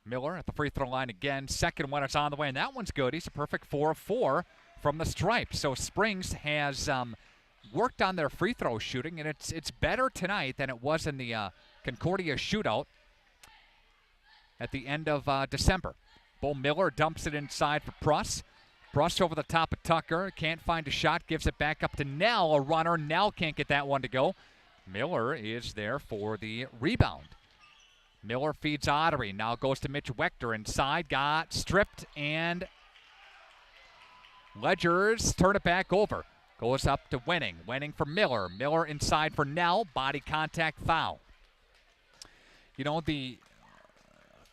Miller at the free throw line again. Second one is on the way, and that one's good. He's a perfect 4 of 4 from the stripe. So Springs has worked on their free throw shooting, and it's better tonight than it was in the Concordia shootout at the end of December. Bo Miller dumps it inside for Pruss. Pruss over the top of Tucker. Can't find a shot. Gives it back up to Nell, a runner. Nell can't get that one to go. Miller is there for the rebound. Miller feeds Ottery. Now goes to Mitch Wechter inside. Got stripped, and Ledgers turn it back over. Goes up to Winning. Winning for Miller. Miller inside for Nell. Body contact foul. You know, the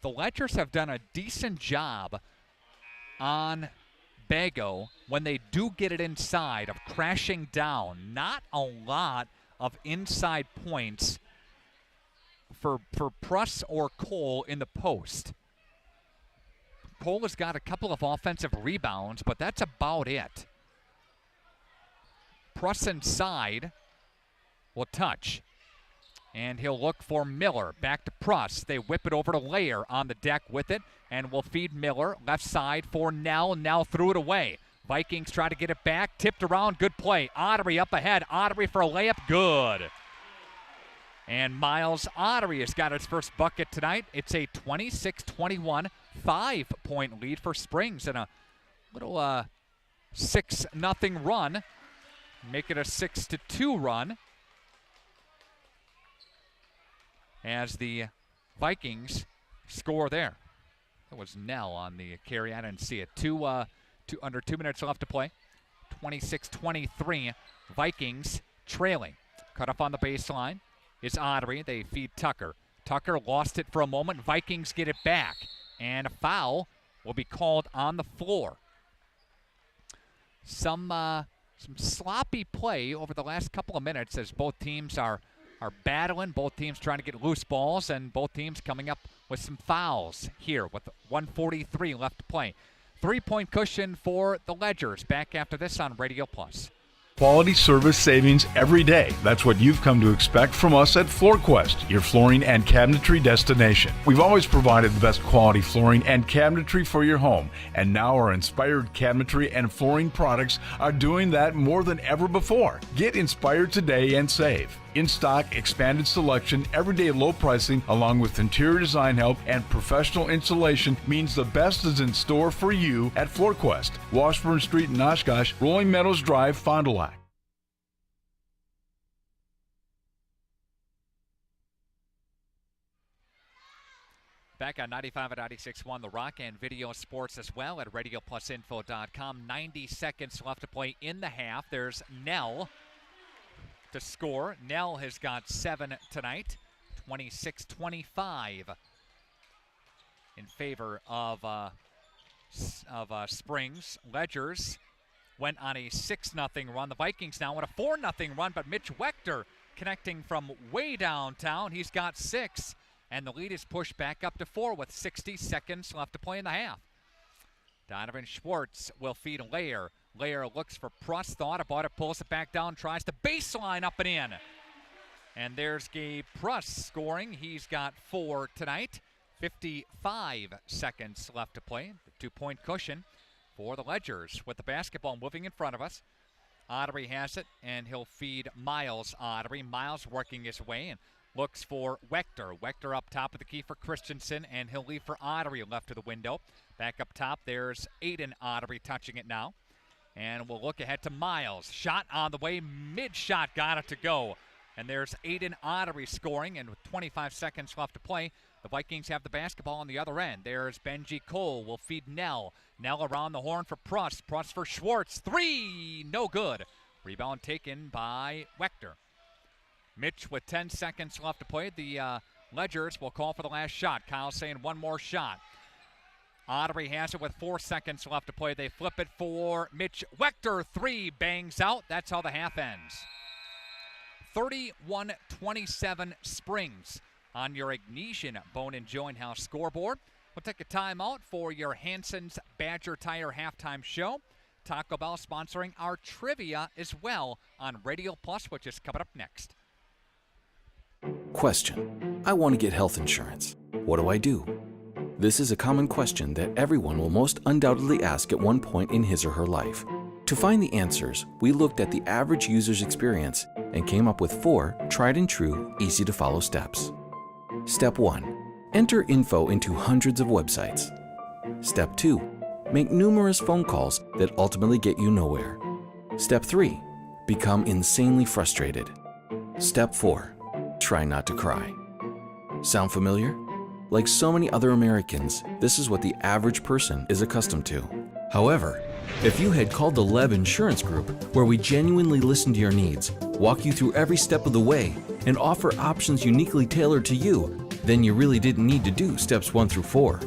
Ledgers have done a decent job on Bago when they do get it inside of crashing down. Not a lot of inside points for Pruss or Cole in the post. Cole has got a couple of offensive rebounds, but that's about it. Pruss inside will touch. And he'll look for Miller. Back to Pruss. They whip it over to Layer on the deck with it, and will feed Miller. Left side for Nell. Nell threw it away. Vikings try to get it back. Tipped around. Good play. Ottery up ahead. Ottery for a layup. Good. And Miles Ottery has got his first bucket tonight. It's a 26-21 5-point lead for Springs and a little 6-0 run. Make it a 6-2 run as the Vikings score there. That was Nell on the carry. I didn't see it. Under 2 minutes left to play. 26-23. Vikings trailing. Cut up on the baseline is Ottery. They feed Tucker. Tucker lost it for a moment. Vikings get it back. And a foul will be called on the floor. Some sloppy play over the last couple of minutes as both teams are battling, both teams trying to get loose balls, and both teams coming up with some fouls here with 1:43 left to play. 3-point cushion for the Ledgers. Back after this on Radio Plus. Quality service savings every day. That's what you've come to expect from us at FloorQuest, your flooring and cabinetry destination. We've always provided the best quality flooring and cabinetry for your home, and now our inspired cabinetry and flooring products are doing that more than ever before. Get inspired today and save. In stock, expanded selection, everyday low pricing, along with interior design help and professional installation means the best is in store for you at FloorQuest, Washburn Street in Oshkosh, Rolling Meadows Drive, Fond du Lac. Back on 95 at 96.1 The Rock and video sports as well at RadioPlusInfo.com. 90 seconds left to play in the half. There's Nell to score. Nell has got 7 tonight. 26-25 in favor of Springs. Ledgers went on a 6-0 run. The Vikings now on a 4-0 run, but Mitch Wechter connecting from way downtown. He's got 6. And the lead is pushed back up to 4 with 60 seconds left to play in the half. Donovan Schwartz will feed Layer. Layer looks for Pruss, thought about it, pulls it back down, tries to baseline up and in. And there's Gabe Pruss scoring. He's got 4 tonight. 55 seconds left to play. The 2-point cushion for the Ledgers with the basketball moving in front of us. Ottery has it, and he'll feed Miles Ottery. Miles working his way and looks for Wechter. Wechter up top with the key for Christensen, and he'll leave for Ottery left of the window. Back up top, there's Aiden Ottery touching it now. And we'll look ahead to Miles. Shot on the way, mid-shot, got it to go. And there's Aiden Ottery scoring, and with 25 seconds left to play, the Vikings have the basketball on the other end. There's Benji Cole, will feed Nell. Nell around the horn for Pruss. Pruss for Schwartz, 3, no good. Rebound taken by Wechter. Mitch with 10 seconds left to play. The Ledgers will call for the last shot. Kyle saying one more shot. Ottery has it with 4 seconds left to play. They flip it for Mitch Wechter. 3 bangs out. That's how the half ends. 31-27 Springs on your Ignesian Bone and Joint House scoreboard. We'll take a timeout for your Hanson's Badger Tire halftime show. Taco Bell sponsoring our trivia as well on Radio Plus, which is coming up next. Question: I want to get health insurance. What do I do? This is a common question that everyone will most undoubtedly ask at one point in his or her life. To find the answers, we looked at the average user's experience and came up with 4 tried and true, easy to follow steps. Step 1. Enter info into hundreds of websites. Step 2. Make numerous phone calls that ultimately get you nowhere. Step 3. Become insanely frustrated. Step 4. Try not to cry. Sound familiar? Like so many other Americans, this is what the average person is accustomed to. However, if you had called the LEB Insurance Group, where we genuinely listen to your needs, walk you through every step of the way, and offer options uniquely tailored to you, then you really didn't need to do steps 1 through 4.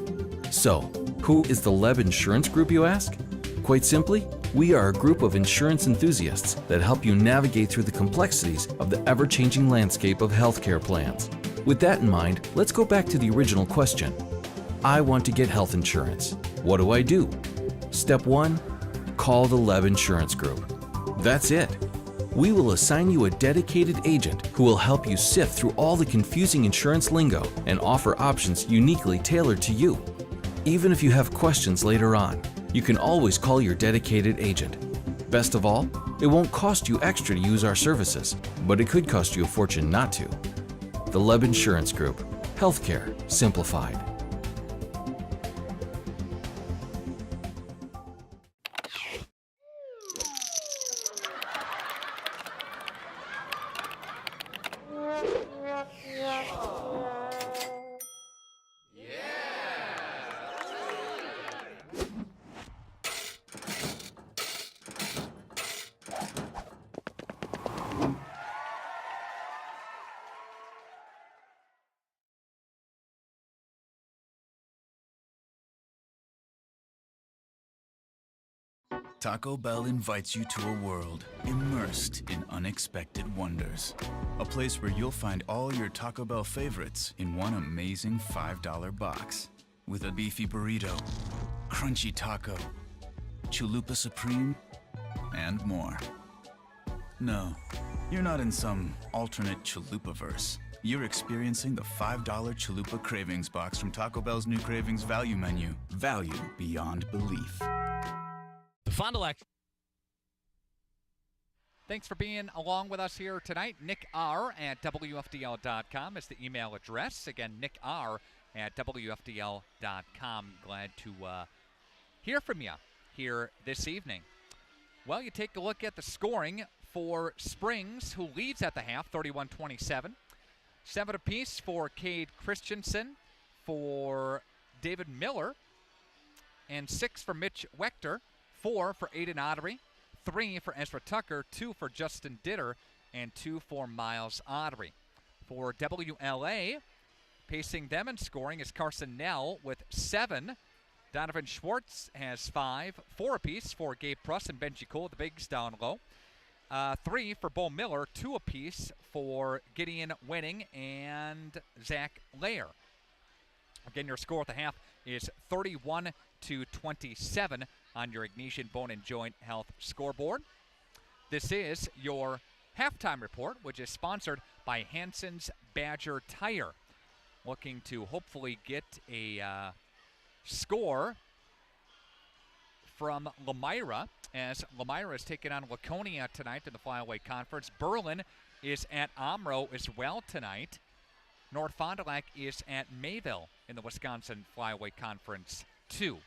So, who is the LEB Insurance Group, you ask? Quite simply, we are a group of insurance enthusiasts that help you navigate through the complexities of the ever-changing landscape of healthcare plans. With that in mind, let's go back to the original question. I want to get health insurance. What do I do? Step 1, call the LEB Insurance Group. That's it. We will assign you a dedicated agent who will help you sift through all the confusing insurance lingo and offer options uniquely tailored to you. Even if you have questions later on, you can always call your dedicated agent. Best of all, it won't cost you extra to use our services, but it could cost you a fortune not to. The LEB Insurance Group. Healthcare simplified. Taco Bell invites you to a world immersed in unexpected wonders. A place where you'll find all your Taco Bell favorites in one amazing $5 box. With a beefy burrito, crunchy taco, chalupa supreme, and more. No, you're not in some alternate chalupa-verse. You're experiencing the $5 Chalupa Cravings box from Taco Bell's new Cravings Value Menu. Value beyond belief. The Fond du Lac. Thanks for being along with us here tonight. Nick R at WFDL.com is the email address. Again, Nick R at WFDL.com. Glad to hear from you here this evening. Well, you take a look at the scoring for Springs, who leads at the half, 31-27. 7 apiece for Cade Christensen, for David Miller, and 6 for Mitch Wechter. 4 for Aiden Ottery, 3 for Ezra Tucker, 2 for Justin Ditter, and 2 for Miles Ottery. For WLA, pacing them and scoring is Carson Nell with 7. Donovan Schwartz has 5. 4 apiece for Gabe Pruss and Benji Cole, the bigs down low. 3 for Bo Miller, 2 apiece for Gideon Winning and Zach Lair. Again, your score at the half is 31-27 on your Ignition Bone and Joint Health scoreboard. This is your halftime report, which is sponsored by Hanson's Badger Tire. Looking to hopefully get a score from Lamira, as Lamira is taking on Laconia tonight in the Flyaway Conference. Berlin is at Omro as well tonight. North Fond du Lac is at Mayville in the Wisconsin Flyaway Conference 2.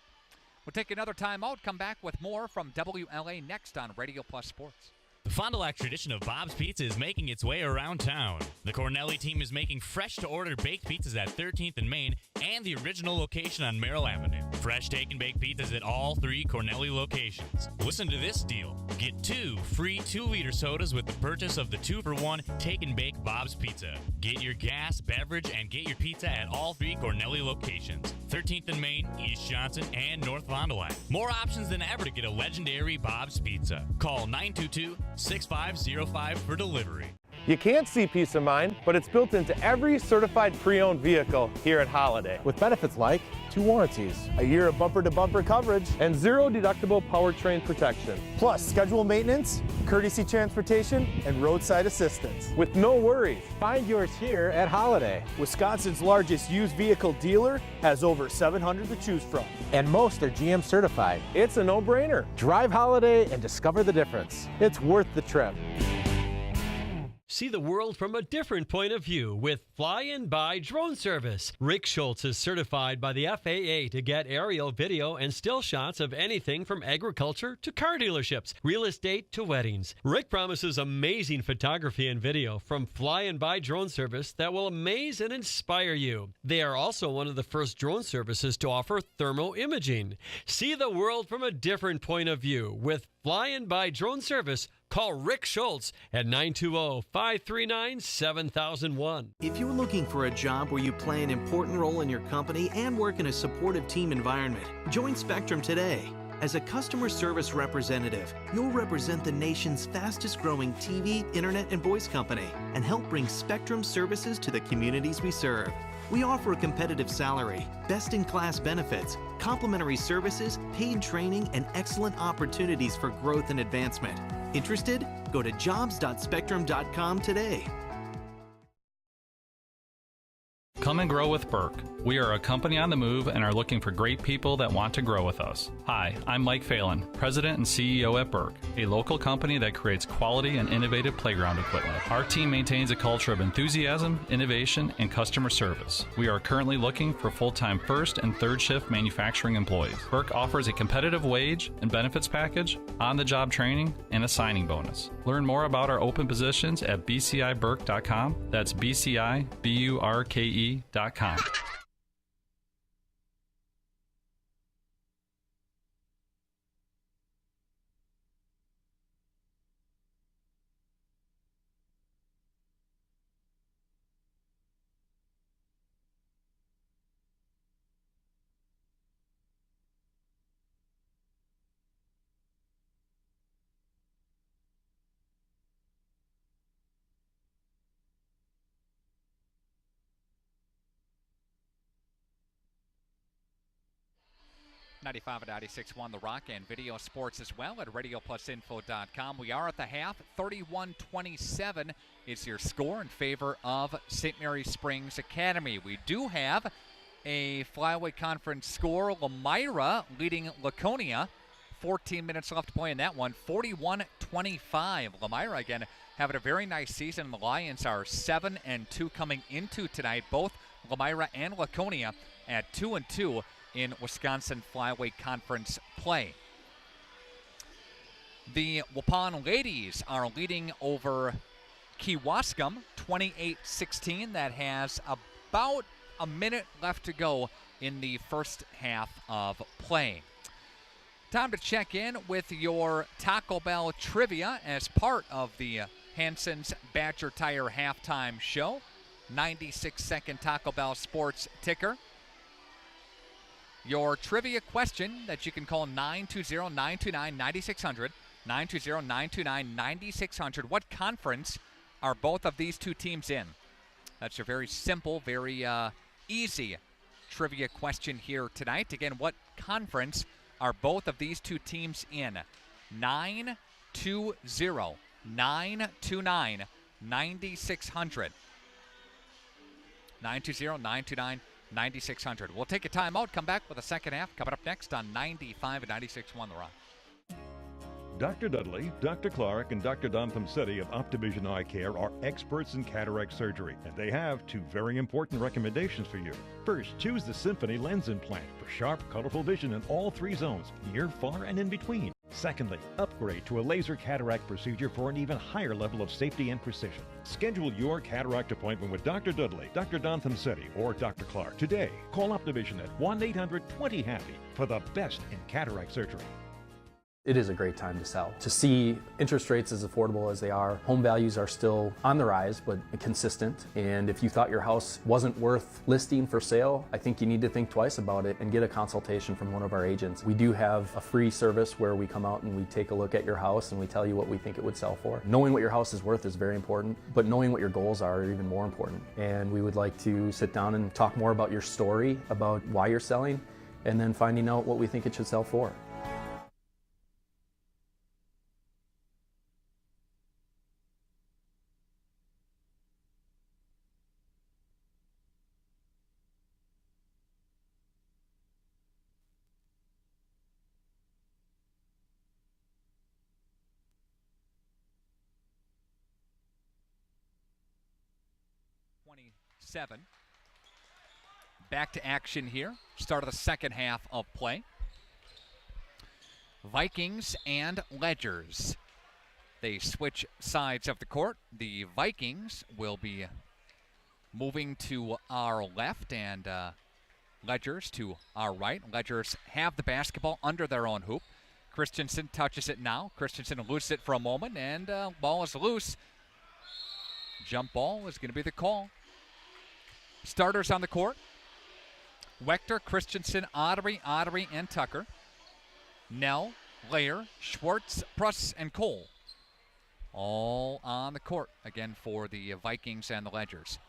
We'll take another time out, come back with more from WLA next on Radio Plus Sports. The Fond du Lac tradition of Bob's Pizza is making its way around town. The Cornelli team is making fresh-to-order baked pizzas at 13th and Main and the original location on Merrill Avenue. Fresh take and bake pizzas at all 3 Cornelli locations. Listen to this deal. Get 2 free 2-liter sodas with the purchase of the 2-for-1 take and bake Bob's Pizza. Get your gas, beverage, and get your pizza at all 3 Cornelli locations. 13th and Main, East Johnson, and North Fond du Lac. More options than ever to get a legendary Bob's Pizza. Call 922-6505 for delivery. You can't see peace of mind, but it's built into every certified pre-owned vehicle here at Holiday. With benefits like 2 warranties, A year of bumper-to-bumper coverage, and 0 deductible powertrain protection. plus scheduled maintenance, courtesy transportation, and roadside assistance. With no worries. Find yours here at Holiday. Wisconsin's largest used vehicle dealer has over 700 to choose from. And most are GM certified. It's a no-brainer. Drive Holiday and discover the difference. It's worth the trip. See the world from a different point of view with Fly-In-By Drone Service. Rick Schultz is certified by the FAA to get aerial video and still shots of anything from agriculture to car dealerships, real estate to weddings. Rick promises amazing photography and video from Fly-In-By Drone Service that will amaze and inspire you. They are also one of the first drone services to offer thermo imaging. See the world from a different point of view with Fly-In-By Drone Service. Call Rick Schultz at 920-539-7001. If you're looking for a job where you play an important role in your company and work in a supportive team environment, join Spectrum today. As a customer service representative, you'll represent the nation's fastest growing TV, internet, and voice company and help bring Spectrum services to the communities we serve. We offer a competitive salary, best-in-class benefits, complimentary services, paid training, and excellent opportunities for growth and advancement. Interested? Go to jobs.spectrum.com today. Come and grow with Burke. We are a company on the move and are looking for great people that want to grow with us. Hi, I'm Mike Phelan, President and CEO at Burke, a local company that creates quality and innovative playground equipment. Our team maintains a culture of enthusiasm, innovation, and customer service. We are currently looking for full-time first and third shift manufacturing employees. Burke offers a competitive wage and benefits package, on-the-job training, and a signing bonus. Learn more about our open positions at bciburke.com. That's bciburke.com. .95 and 96.1 The Rock, and video sports as well at radioplusinfo.com. We are at the half. 31-27 is your score in favor of St. Mary Springs Academy. We do have a flyweight conference score. Lamira leading Laconia. 14 minutes left to play in that one. 41-25. Lamira, again, having a very nice season. The Lions are 7-2 coming into tonight. Both Lamira and Laconia at 2-2 in Wisconsin Flyweight Conference play. The Waupun ladies are leading over Kewaskum 28-16. That has about a minute left to go in the first half of play. Time to check in with your Taco Bell trivia as part of the Hanson's Badger Tire halftime show. 96-second Taco Bell sports ticker. Your trivia question that you can call 920-929-9600. 920-929-9600. What conference are both of these two teams in? That's a very simple, very easy trivia question here tonight. Again, what conference are both of these two teams in? 920-929-9600. 920-929-9600. We'll take a timeout, come back with the second half. Coming up next on 95 and 96.1 The Rock. Dr. Dudley, Dr. Clark, and Dr. Dontham City of Optivision Eye Care are experts in cataract surgery, and they have two very important recommendations for you. First, choose the Symphony Lens Implant for sharp, colorful vision in all three zones, near, far, and in between. Secondly, upgrade to a laser cataract procedure for an even higher level of safety and precision. Schedule your cataract appointment with Dr. Dudley, Dr. Dontham City, or Dr. Clark today. Call Optivision at 1-800-20-HAPPY for the best in cataract surgery. It is a great time to sell. To see interest rates as affordable as they are, home values are still on the rise, but consistent. And if you thought your house wasn't worth listing for sale, I think you need to think twice about it and get a consultation from one of our agents. We do have a free service where we come out and we take a look at your house and we tell you what we think it would sell for. Knowing what your house is worth is very important, but knowing what your goals are even more important. And we would like to sit down and talk more about your story, about why you're selling, and then finding out what we think it should sell for. Back to action here. Start of the second half of play. Vikings and Ledgers. They switch sides of the court. The Vikings will be moving to our left and Ledgers to our right. Ledgers have the basketball under their own hoop. Christensen touches it now. Christensen loses it for a moment, and ball is loose. Jump ball is going to be the call. Starters on the court. Wechter, Christensen, Ottery, and Tucker. Nell, Layer, Schwartz, Pruss, and Cole. All on the court again for the Vikings and the Ledgers.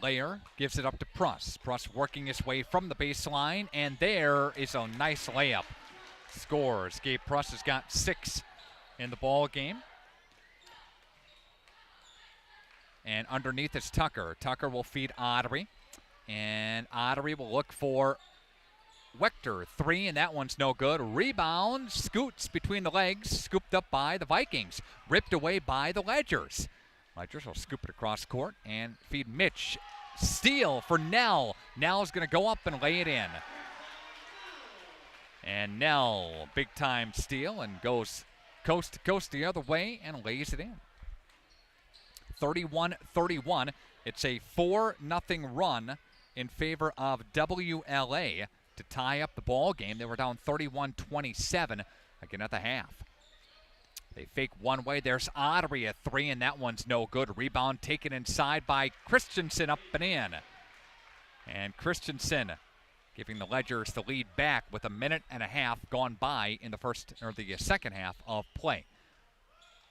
Layer gives it up to Pruss. Pruss working his way from the baseline, and there is a nice layup. Scores. Gabe Pruss has got 6 in the ball game. And underneath is Tucker. Tucker will feed Ottery. And Ottery will look for Wechter. 3, and that one's no good. Rebound, scoots between the legs, scooped up by the Vikings. Ripped away by the Ledgers. Ledgers will scoop it across court and feed Mitch. Steal for Nell. Nell's going to go up and lay it in. And Nell, big-time steal, and goes coast to coast the other way and lays it in. 31-31. It's a 4-0 run in favor of WLA to tie up the ball game. They were down 31-27 again at the half. They fake one way. There's Ottery at 3, and that one's no good. Rebound taken inside by Christensen, up and in. And Christensen giving the Ledgers the lead back with a minute and a half gone by in the second half of play.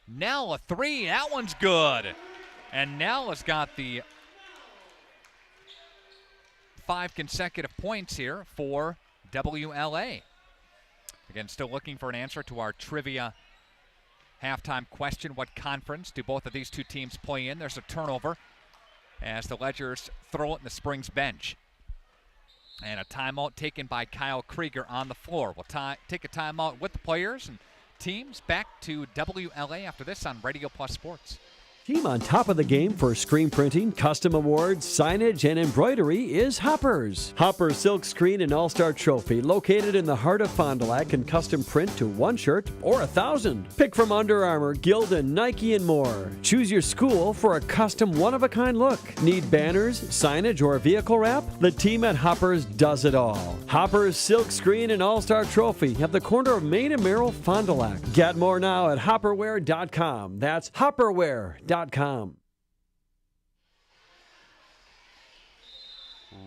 Nell a 3, that one's good. And Nell has got the 5 consecutive points here for WLA. Again, still looking for an answer to our trivia halftime question. What conference do both of these two teams play in? There's a turnover as the Ledgers throw it in the Springs bench. And a timeout taken by Kyle Krieger on the floor. We'll take a timeout with the players and teams. Back to WLA after this on Radio Plus Sports. Team on top of the game for screen printing, custom awards, signage, and embroidery is Hoppers. Hoppers Silk Screen and All-Star Trophy, located in the heart of Fond du Lac, can custom print to 1 shirt or 1,000. Pick from Under Armour, Gildan, Nike, and more. Choose your school for a custom one-of-a-kind look. Need banners, signage, or vehicle wrap? The team at Hoppers does it all. Hoppers Silk Screen and All-Star Trophy at the corner of Main and Merrill, Fond du Lac. Get more now at hopperware.com. That's hopperware.com.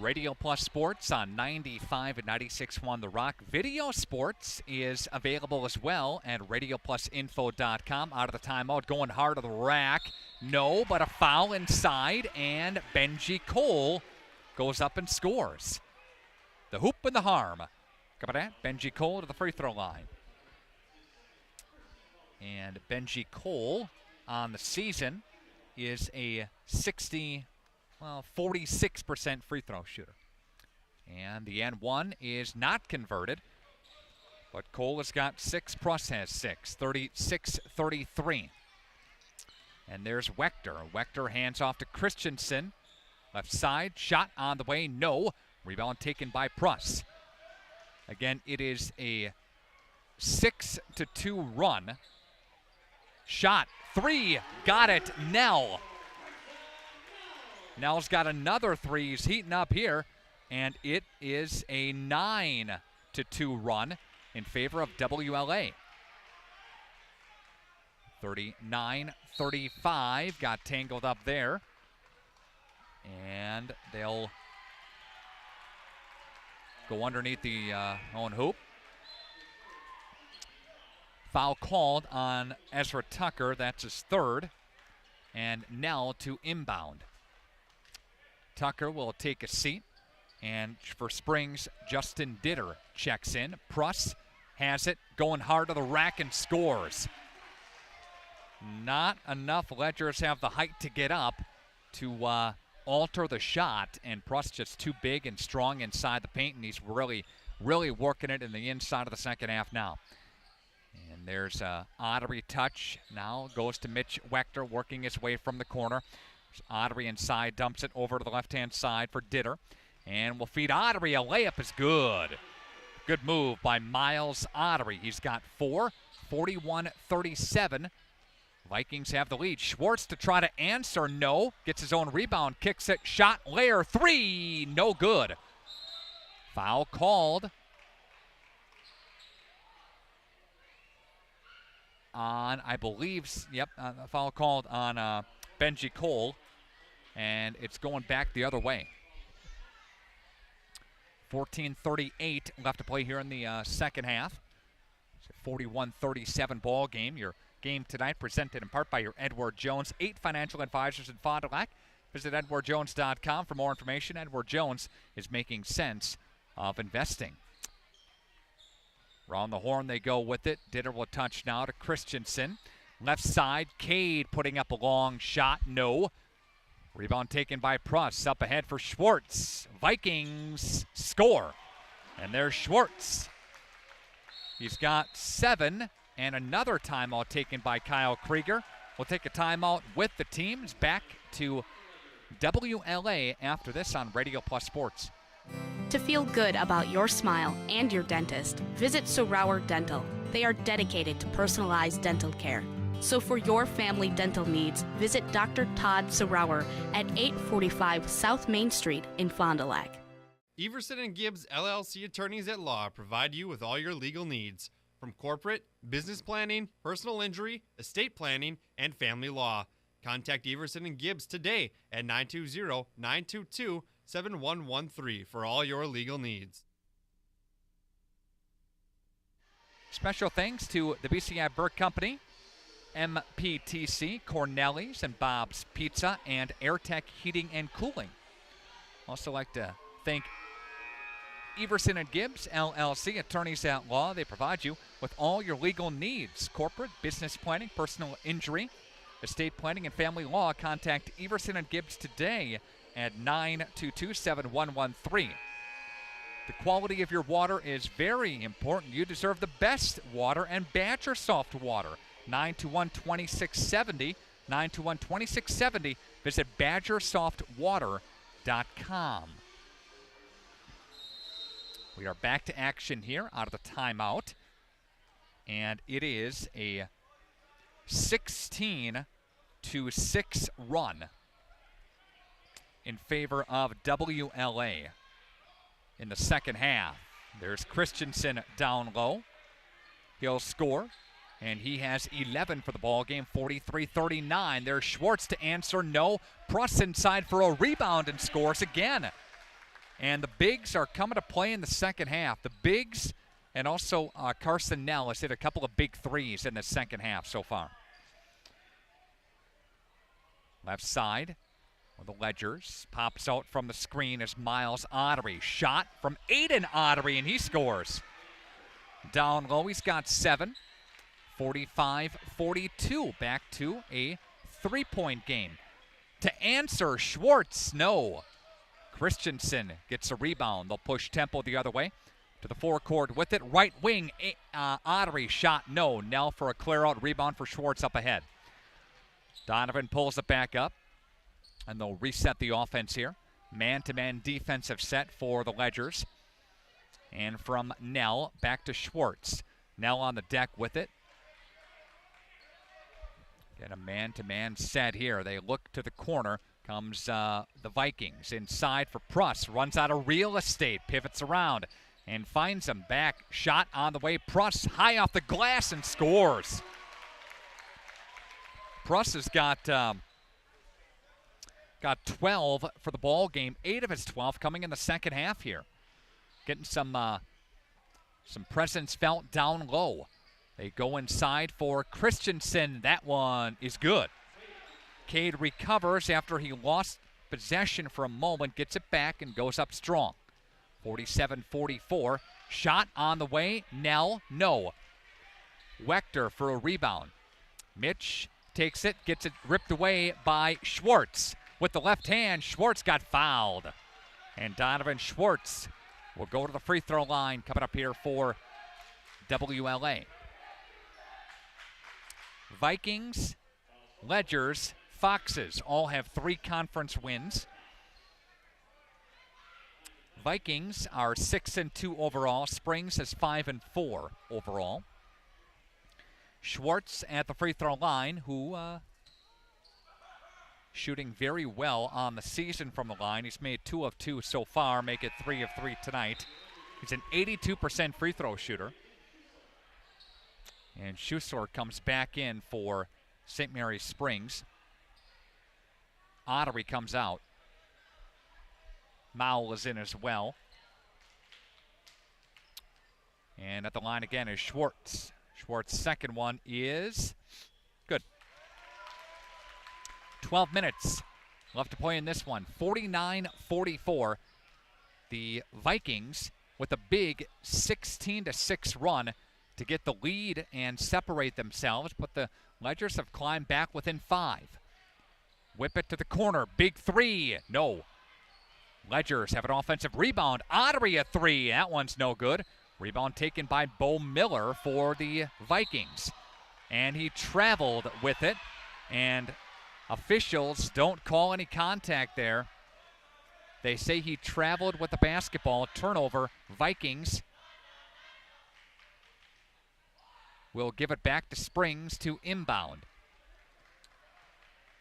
Radio Plus Sports on 95 and 96.1 The Rock. Video Sports is available as well at radioplusinfo.com. Out of the timeout, going hard to the rack. No, but a foul inside, and Benji Cole goes up and scores. The hoop and the harm. Come on, Benji Cole to the free throw line. And Benji Cole on the season is a 46% free throw shooter. And the N1 is not converted, but Cole has got 6, Pruss has 6, 36-33. And there's Wechter. Wechter hands off to Christensen. Left side, shot on the way, no. Rebound taken by Pruss. Again, it is a 6-2 run. Shot, 3, got it, Nell. Nell's got another 3, he's heating up here, and it is a 9-2 run in favor of WLA. 39-35, got tangled up there, and they'll go underneath the own hoop. Foul called on Ezra Tucker. That's his 3rd. And Nell to inbound. Tucker will take a seat. And for Springs, Justin Ditter checks in. Pruss has it, going hard to the rack and scores. Not enough. Ledgers have the height to get up to alter the shot. And Pruss just too big and strong inside the paint. And he's really, really working it in the inside of the second half now. And there's a Ottery touch. Now goes to Mitch Wechter, working his way from the corner. Ottery inside, dumps it over to the left-hand side for Ditter. And will feed Ottery. A layup is good. Good move by Miles Ottery. He's got 4, 41-37. Vikings have the lead. Schwartz to try to answer, no. Gets his own rebound, kicks it, shot, Layer, 3, no good. Foul called on, I believe, a foul called on Benji Cole, and it's going back the other way. 14:38 left to play here in the second half. It's a 41-37 ball game. Your game tonight presented in part by your Edward Jones, 8 financial advisors in Fond du Lac. Visit EdwardJones.com for more information. Edward Jones is making sense of investing. Around the horn they go with it. Ditter will touch now to Christensen. Left side, Cade putting up a long shot. No. Rebound taken by Pruss. Up ahead for Schwartz. Vikings score. And there's Schwartz. He's got 7, and another timeout taken by Kyle Krieger. We'll take a timeout with the teams. Back to WLA after this on Radio Plus Sports. To feel good about your smile and your dentist, visit Sauer Dental. They are dedicated to personalized dental care. So for your family dental needs, visit Dr. Todd Sauer at 845 South Main Street in Fond du Lac. Everson and Gibbs LLC attorneys at law provide you with all your legal needs, from corporate, business planning, personal injury, estate planning, and family law. Contact Everson and Gibbs today at 920-922-7113 for all your legal needs. Special thanks to the BCI Burke Company, MPTC, Cornelli's, and Bob's Pizza, and AirTech Heating and Cooling. Also like to thank Everson and Gibbs, LLC, attorneys at law. They provide you with all your legal needs, corporate, business planning, personal injury, estate planning, and family law. Contact Everson and Gibbs today at 922-7113. The quality of your water is very important. You deserve the best water, and Badger Soft Water. 921-2670, 921-2670. Visit badgersoftwater.com. We are back to action here out of the timeout, and it is a 16-6 run in favor of WLA in the second half. There's Christensen down low. He'll score, and he has 11 for the ball game, 43-39. There's Schwartz to answer, no. Pruss inside for a rebound and scores again. And the bigs are coming to play in the second half. The bigs and also Carson Nell has hit a couple of big threes in the second half so far. Left side with the Ledgers. Pops out from the screen as Miles Ottery. Shot from Aiden Ottery, and he scores. Down low, he's got 7. 45-42. Back to a three-point game. To answer, Schwartz, no. Christensen gets a rebound. They'll push tempo the other way to the forecourt with it. Right wing, Ottery shot, no. Nell for a clear-out rebound for Schwartz up ahead. Donovan pulls it back up, and they'll reset the offense here. Man-to-man defensive set for the Ledgers. And from Nell, back to Schwartz. Nell on the deck with it. Get a man-to-man set here. They look to the corner. Comes the Vikings inside for Pruss. Runs out of real estate. Pivots around and finds him back. Shot on the way. Pruss high off the glass and scores. Pruss has got 12 for the ball game. 8 of his 12 coming in the second half here. Getting some presence felt down low. They go inside for Christensen. That one is good. Cade recovers after he lost possession for a moment, gets it back, and goes up strong. 47-44. Shot on the way. Nell, no. Wechter for a rebound. Mitch takes it, gets it ripped away by Schwartz. With the left hand, Schwartz got fouled. And Donovan Schwartz will go to the free throw line coming up here for WLA. Vikings, Ledgers, Foxes all have 3 conference wins. Vikings are 6-2 overall. Springs is 5-4 overall. Schwartz at the free throw line, who shooting very well on the season from the line. He's made 2 of 2 so far, make it 3 of 3 tonight. He's an 82% free throw shooter. And Schusor comes back in for St. Mary's Springs. Ottery comes out. Mowell is in as well. And at the line again is Schwartz. Schwartz's second one is good. 12 minutes left to play in this one. 49-44. The Vikings with a big 16-6 run to get the lead and separate themselves, but the Ledgers have climbed back within 5. Whip it to the corner. Big three. No. Ledgers have an offensive rebound. Ottery a three. That one's no good. Rebound taken by Bo Miller for the Vikings. And he traveled with it. And officials don't call any contact there. They say he traveled with the basketball. Turnover. Vikings will give it back to Springs to inbound.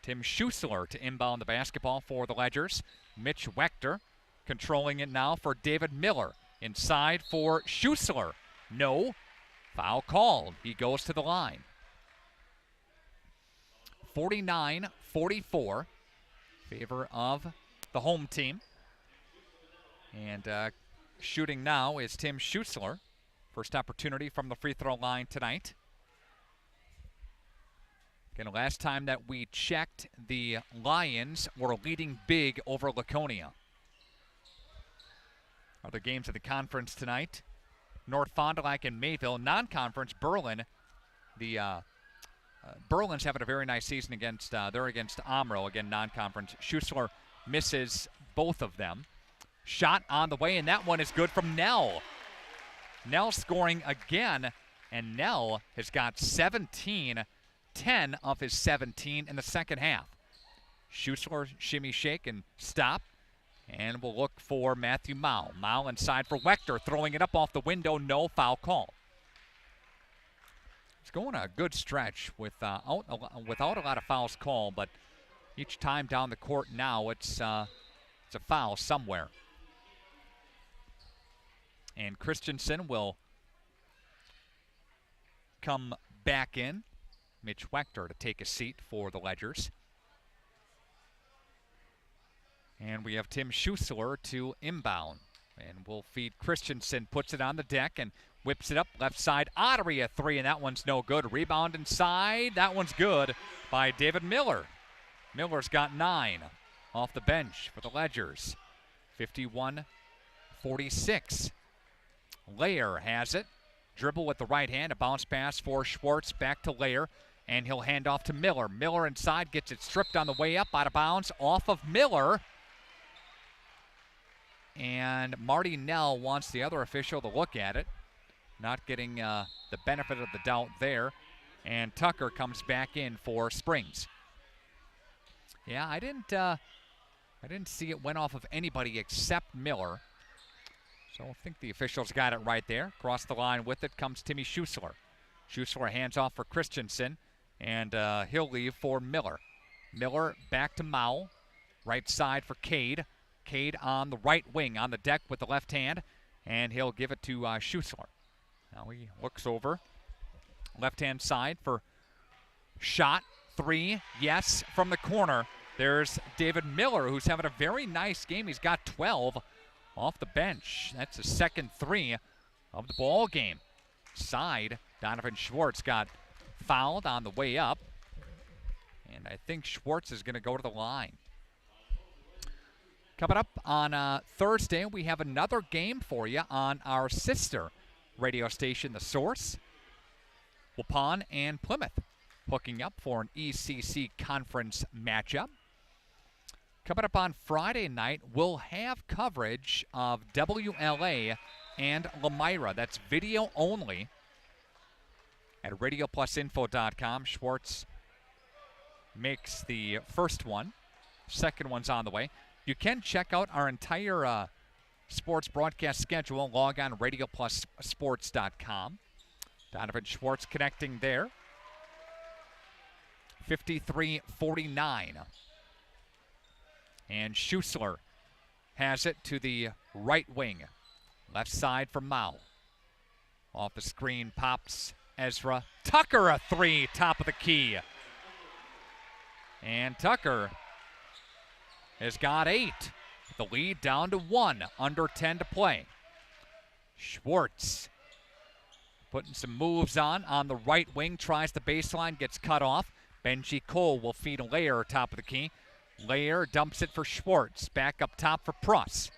Tim Schuessler to inbound the basketball for the Ledgers. Mitch Wechter controlling it now for David Miller. Inside for Schuessler. No. Foul called. He goes to the line. 49-44. Favor of the home team. And shooting now is Tim Schuessler. First opportunity from the free throw line tonight. Again, last time that we checked, the Lions were leading big over Laconia. Other games of the conference tonight. North Fond du Lac and Mayville. Non-conference, Berlin. The Berlin's having a very nice season against, they're against Omro. Again, non-conference. Schuessler misses both of them. Shot on the way, and that one is good from Nell. Nell scoring again, and Nell has got 17, 10 of his 17 in the second half. Schuessler shimmy shake and stop, and we'll look for Matthew Mao. Mao inside for Wechter, throwing it up off the window, no foul call. It's going a good stretch without a lot of fouls called, but each time down the court now it's a foul somewhere. And Christensen will come back in. Mitch Wechter to take a seat for the Ledgers. And we have Tim Schuessler to inbound. And we'll feed Christensen, puts it on the deck and whips it up left side. Ottery a three, and that one's no good. Rebound inside. That one's good by David Miller. Miller's got 9 off the bench for the Ledgers. 51-46. Layer has it. Dribble with the right hand. A bounce pass for Schwartz. Back to Layer. And he'll hand off to Miller. Miller inside, gets it stripped on the way up, out of bounds, off of Miller. And Marty Nell wants the other official to look at it. Not getting the benefit of the doubt there. And Tucker comes back in for Springs. Yeah, I didn't see it went off of anybody except Miller. So I think the officials got it right there. Across the line with it comes Timmy Schuessler. Schuessler hands off for Christensen, and he'll leave for Miller. Miller back to Mao. Right side for Cade. Cade on the right wing on the deck with the left hand, and he'll give it to Schuessler. Now he looks over. Left-hand side for shot. 3, yes, from the corner. There's David Miller, who's having a very nice game. He's got 12 off the bench. That's the second 3 of the ball game. Side, Donovan Schwartz got fouled on the way up. And I think Schwartz is going to go to the line. Coming up on Thursday, we have another game for you on our sister radio station, The Source. Waupun and Plymouth hooking up for an ECC conference matchup. Coming up on Friday night, we'll have coverage of WLA and Lamira. That's video only at radioplusinfo.com. Schwartz makes the first one. Second one's on the way. You can check out our entire sports broadcast schedule. Log on radioplusports.com. Donovan Schwartz connecting there. 53-49. And Schuessler has it to the right wing. Left side for Mao. Off the screen pops Ezra. Tucker a 3, top of the key. And Tucker has got 8. The lead down to 1, under 10 to play. Schwartz putting some moves on the right wing, tries the baseline, gets cut off. Benji Cole will feed a Layer top of the key. Layer dumps it for Schwartz. Back up top for Pruss.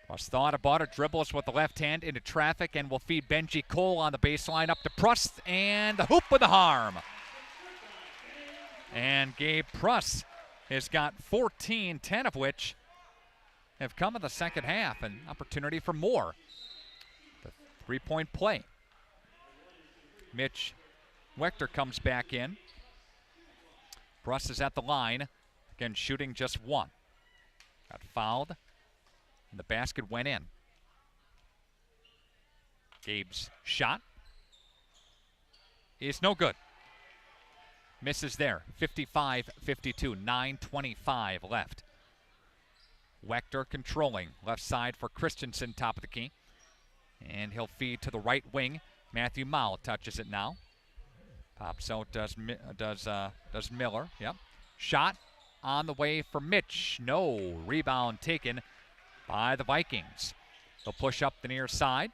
Pruss thought about it, dribbles with the left hand into traffic and will feed Benji Cole on the baseline up to Pruss and the hoop with the harm. And Gabe Pruss has got 14, 10 of which have come in the second half. An opportunity for more. The three-point play. Mitch Wechter comes back in. Pruss is at the line. Again, shooting just one. Got fouled, and the basket went in. Gabe's shot is no good. Misses there. 55-52, 9:25 left. Wechter controlling. Left side for Christensen, top of the key. And he'll feed to the right wing. Matthew Mao touches it now. Pops out, does Miller. Yep. Shot on the way for Mitch. No. Rebound taken by the Vikings. They'll push up the near side.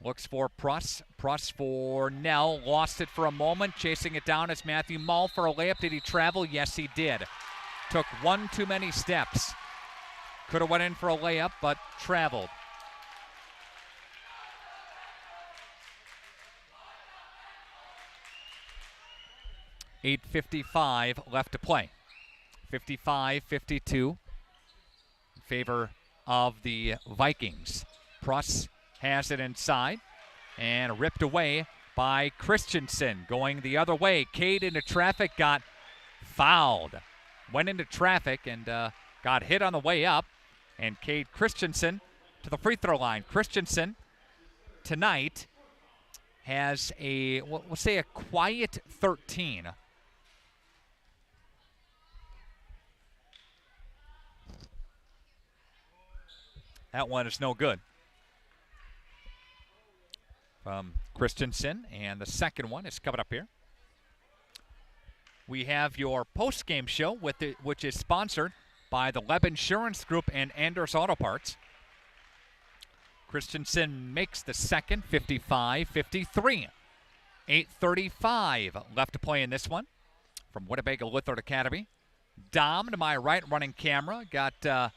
Looks for Pruss. Pruss for Nell. Lost it for a moment. Chasing it down is Matthew Mull for a layup. Did he travel? Yes, he did. Took one too many steps. Could have went in for a layup, but traveled. $8:55 left to play. 55-52 in favor of the Vikings. Pruss has it inside and ripped away by Christensen. Going the other way. Cade into traffic, got fouled. Went into traffic and got hit on the way up. And Cade Christensen to the free throw line. Christensen tonight has a, we'll say a quiet 13. That one is no good from Christensen, and the second one is coming up here. We have your post-game show, which is sponsored by the Leb Insurance Group and Anders Auto Parts. Christensen makes the second, 55-53. 8:35 left to play in this one from Winnebago Lithard Academy. Dom to my right running camera. Got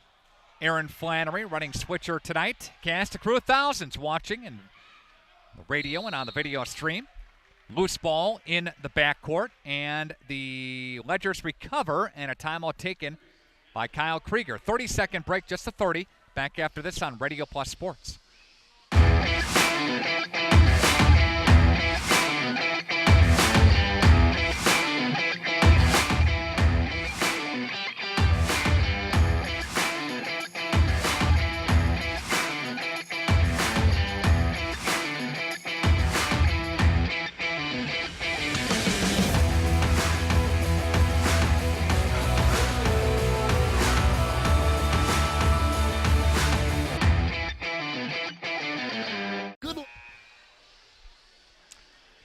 Aaron Flannery running switcher tonight. Cast a crew of thousands watching and the radio and on the video stream. Loose ball in the backcourt, and the Ledgers recover, and a timeout taken by Kyle Krieger. 30-second break, just a 30. Back after this on Radio Plus Sports.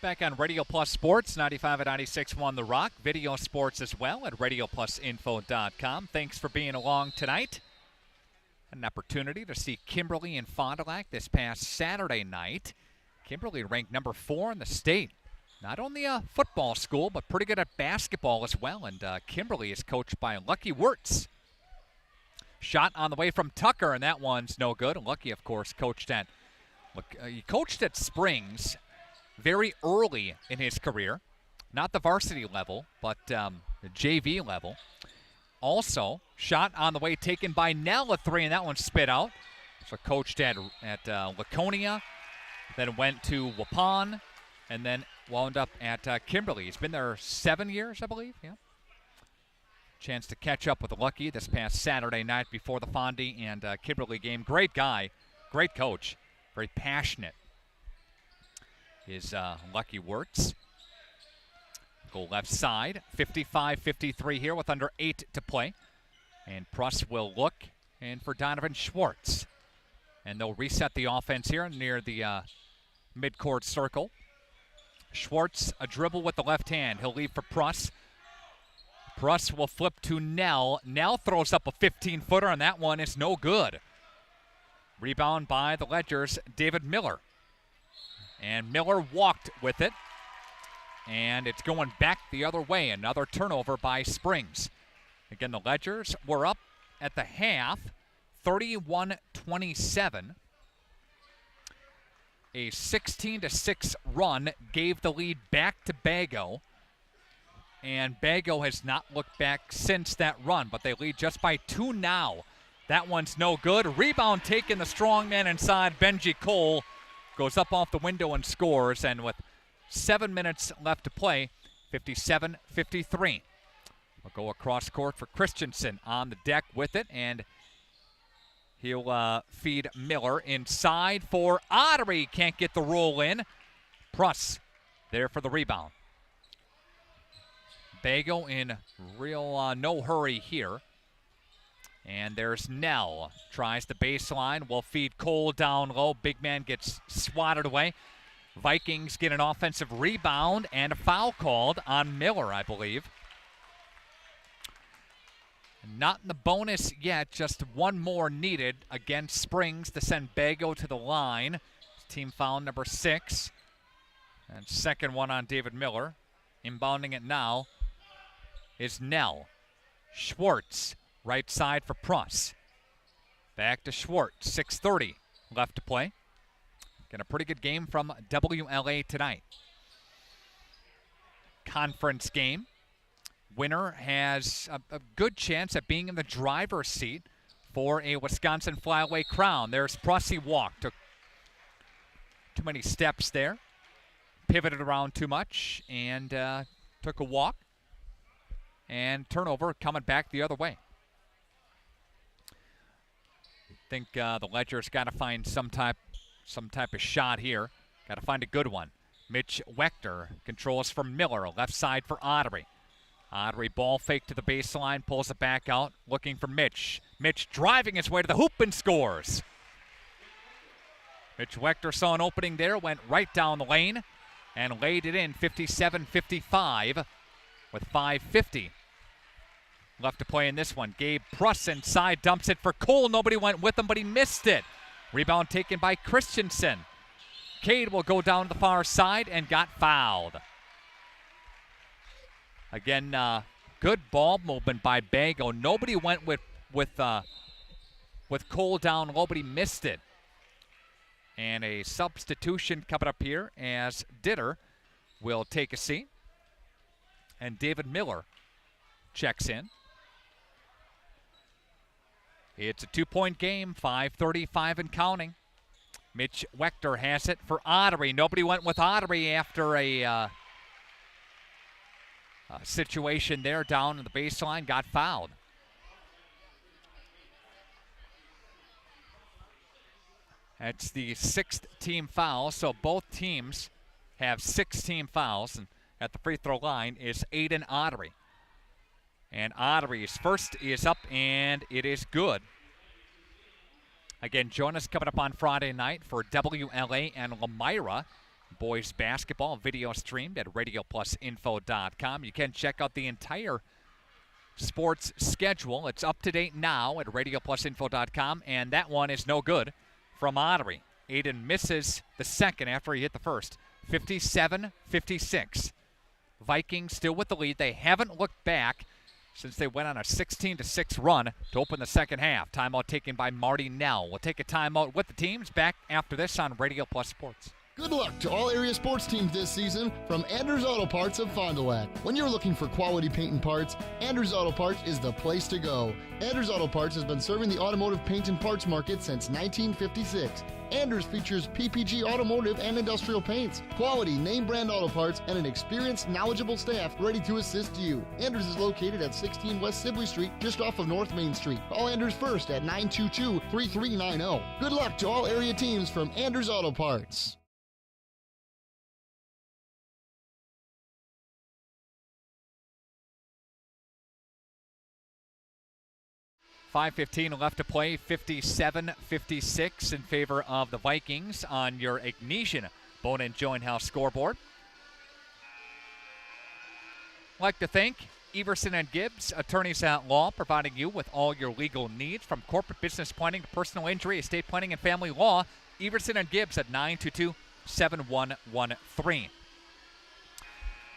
Back on Radio Plus Sports, 95 and 96.1 The Rock. Video sports as well at RadioPlusInfo.com. Thanks for being along tonight. An opportunity to see Kimberly and Fond du Lac this past Saturday night. Kimberly ranked number 4 in the state. Not only a football school, but pretty good at basketball as well. And Kimberly is coached by Lucky Wirtz. Shot on the way from Tucker, and that one's no good. Lucky, of course, coached at Springs very early in his career. Not the varsity level, but the JV level. Also, shot on the way taken by Nell, a three, and that one spit out. So coached at Laconia, then went to Waupun, and then wound up at Kimberly. He's been there 7 years, I believe. Yeah. Chance to catch up with Lucky this past Saturday night before the Fondy and Kimberly game. Great guy, great coach, very passionate. Is Lucky Wirtz. Go left side, 55-53 here with under 8 to play. And Pruss will look, and for Donovan Schwartz. And they'll reset the offense here near the midcourt circle. Schwartz, a dribble with the left hand. He'll leave for Pruss. Pruss will flip to Nell. Nell throws up a 15-footer, and that one is no good. Rebound by the Ledgers, David Miller. And Miller walked with it. And it's going back the other way. Another turnover by Springs. Again, the Ledgers were up at the half, 31-27. A 16-6 run gave the lead back to Bago. And Bago has not looked back since that run, but they lead just by 2 now. That one's no good. Rebound taken, the strong man inside. Benji Cole goes up off the window and scores. And with 7 minutes left to play, 57-53. We'll go across court for Christensen on the deck with it, and he'll feed Miller inside for Ottery. Can't get the roll in. Pruss there for the rebound. Bago in real no hurry here. And there's Nell. Tries the baseline. Will feed Cole down low. Big man gets swatted away. Vikings get an offensive rebound and a foul called on Miller, I believe. Not in the bonus yet, just one more needed against Springs to send Bago to the line. Team foul number 6. And second one on David Miller. Inbounding it now is Nell. Schwartz, right side for Pruss. Back to Schwartz, 6:30 left to play. Getting a pretty good game from WLA tonight. Conference game. Winner has a good chance at being in the driver's seat for a Wisconsin Flyaway crown. There's Pruss. He walked. Took too many steps there. Pivoted around too much and took a walk. And turnover coming back the other way. I think the Ledger's got to find some type of shot here. Got to find a good one. Mitch Wechter controls from Miller. Left side for Ottery. Ottery ball fake to the baseline, pulls it back out, looking for Mitch. Mitch driving his way to the hoop and scores. Mitch Wechter saw an opening there, went right down the lane, and laid it in 57-55 with 5:50 left to play in this one. Gabe Pruss inside, dumps it for Cole. Nobody went with him, but he missed it. Rebound taken by Christensen. Cade will go down to the far side and got fouled. Again, good ball movement by Bago. Nobody went with Cole down low, but he missed it. And a substitution coming up here as Ditter will take a seat. And David Miller checks in. It's a 2-point game, 5:35 and counting. Mitch Wechter has it for Ottery. Nobody went with Ottery after a situation there down in the baseline, got fouled. That's the 6th team foul, so both teams have 6 team fouls, and at the free throw line is Aiden Ottery. And Ottery's first is up, and it is good. Again, join us coming up on Friday night for WLA and Lamira boys basketball, video streamed at radioplusinfo.com. You can check out the entire sports schedule. It's up to date now at radioplusinfo.com, and that one is no good from Ottery. Aiden misses the second after he hit the first. 57-56. Vikings still with the lead. They haven't looked back since they went on a 16-6 run to open the second half. Timeout taken by Marty Nell. We'll take a timeout with the teams back after this on Radio Plus Sports. Good luck to all area sports teams this season from Anders Auto Parts of Fond du Lac. When you're looking for quality paint and parts, Anders Auto Parts is the place to go. Anders Auto Parts has been serving the automotive paint and parts market since 1956. Anders features PPG automotive and industrial paints, quality name brand auto parts, and an experienced, knowledgeable staff ready to assist you. Anders is located at 16 West Sibley Street, just off of North Main Street. Call Anders first at 922-3390. Good luck to all area teams from Anders Auto Parts. .5:15 left to play, 57-56 in favor of the Vikings on your Ignesian Bone & Joint House scoreboard. I'd like to thank Everson & Gibbs, attorneys at law, providing you with all your legal needs from corporate business planning to personal injury, estate planning, and family law. Everson & Gibbs at 922-7113.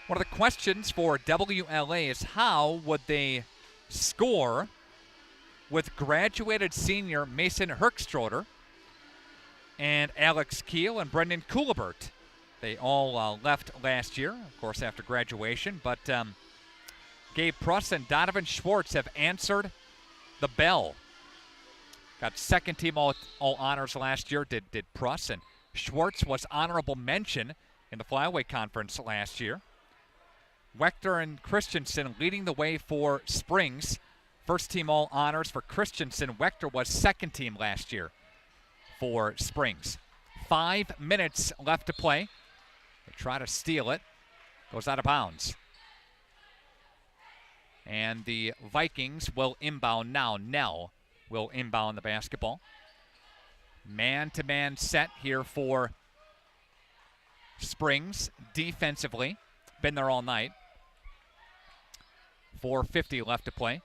One of the questions for WLA is how would they score with graduated senior Mason Herkstroder and Alex Keel and Brendan Coolibert. They all left last year, of course, after graduation, but Gabe Pruss and Donovan Schwartz have answered the bell. Got second team all honors last year, did Pruss, and Schwartz was honorable mention in the Flyaway Conference last year. Wechter and Christensen leading the way for Springs. First team all honors for Christensen. Wechter was second team last year for Springs. 5 minutes left to play. They try to steal it. Goes out of bounds. And the Vikings will inbound now. Nell will inbound the basketball. Man-to-man set here for Springs defensively. Been there all night. 4:50 left to play.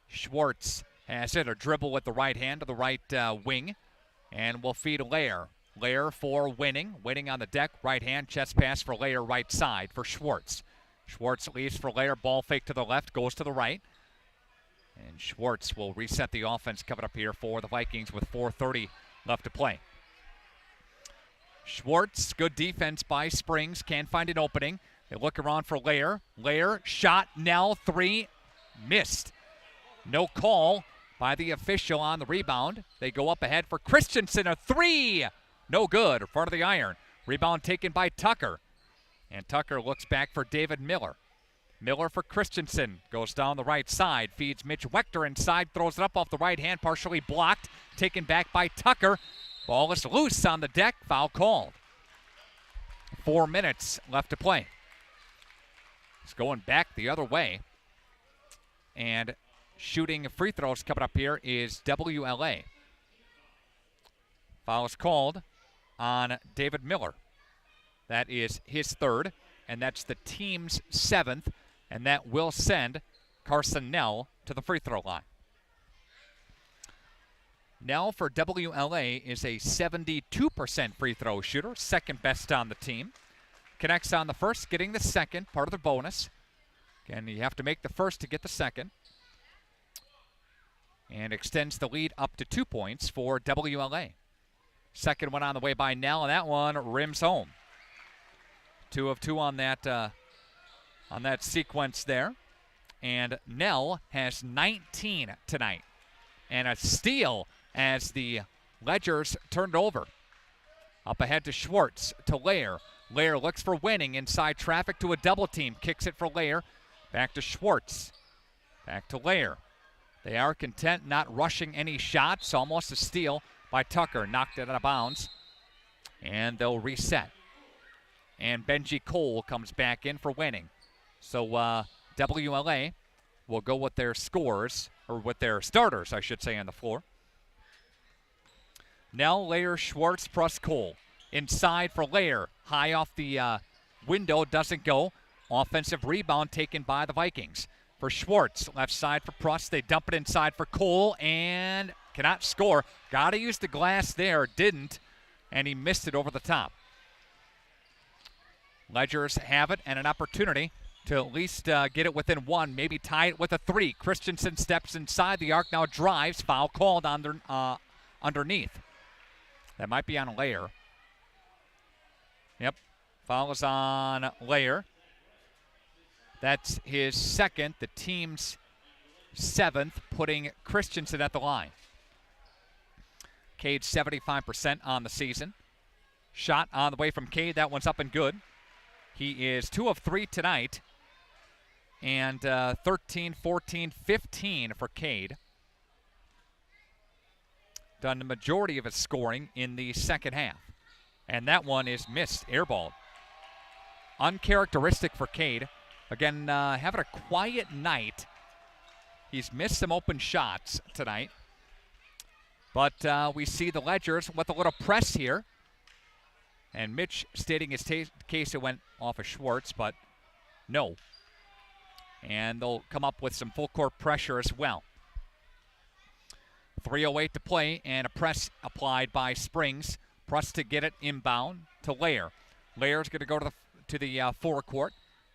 Schwartz has it, a dribble with the right hand to the right wing, and will feed Lair. Lair for Winning. Winning on the deck, right hand, chest pass for Lair, right side for Schwartz. Schwartz leaves for Lair, ball fake to the left, goes to the right. And Schwartz will reset the offense coming up here for the Vikings with 4:30 left to play. Schwartz, good defense by Springs, can't find an opening. They look around for Lair. Lair, shot, Nell, three, missed. No call by the official on the rebound. They go up ahead for Christensen, a three. No good, front of the iron. Rebound taken by Tucker. And Tucker looks back for David Miller. Miller for Christensen, goes down the right side, feeds Mitch Wechter inside, throws it up off the right hand, partially blocked, taken back by Tucker. Ball is loose on the deck, foul called. 4 minutes left to play. It's going back the other way. And shooting free throws coming up here is WLA. Foul is called on David Miller. That is his third, and that's the team's seventh, and that will send Carson Nell to the free throw line. Nell for WLA is a 72% free throw shooter, second best on the team. Connects on the first, getting the second, part of the bonus. Again, you have to make the first to get the second. And extends the lead up to 2 points for WLA. Second one on the way by Nell, and that one rims home. 2 of 2 on that sequence there. And Nell has 19 tonight. And a steal as the Ledgers turned over. Up ahead to Schwartz, to Lair. Lair looks for Winning, inside traffic to a double team. Kicks it for Lair. Back to Schwartz. Back to Lair. They are content not rushing any shots. Almost a steal by Tucker. Knocked it out of bounds. And they'll reset. And Benji Cole comes back in for Winning. So WLA will go with their scores, or with their starters, I should say, on the floor. Nell, Lair, Schwartz, Pruss, Cole. Inside for Lair. High off the window, doesn't go. Offensive rebound taken by the Vikings. For Schwartz, left side for Pruss. They dump it inside for Cole and cannot score. Got to use the glass there, didn't, and he missed it over the top. Ledgers have it and an opportunity to at least get it within one, maybe tie it with a three. Christensen steps inside the arc, now drives. Foul called underneath. That might be on a Lair. Yep, foul is on Lair. That's his second, the team's seventh, putting Christensen at the line. Cade 75% on the season. Shot on the way from Cade, that one's up and good. He is 2 of 3 tonight. And 13, 14, 15 for Cade. Done the majority of his scoring in the second half. And that one is missed, airballed. Uncharacteristic for Cade. Again, having a quiet night. He's missed some open shots tonight. But we see the Ledgers with a little press here. And Mitch stating his case it went off of Schwartz, but no. And they'll come up with some full court pressure as well. 3:08 to play, and a press applied by Springs. Press to get it inbound to Lair. Lair's going to go to the forecourt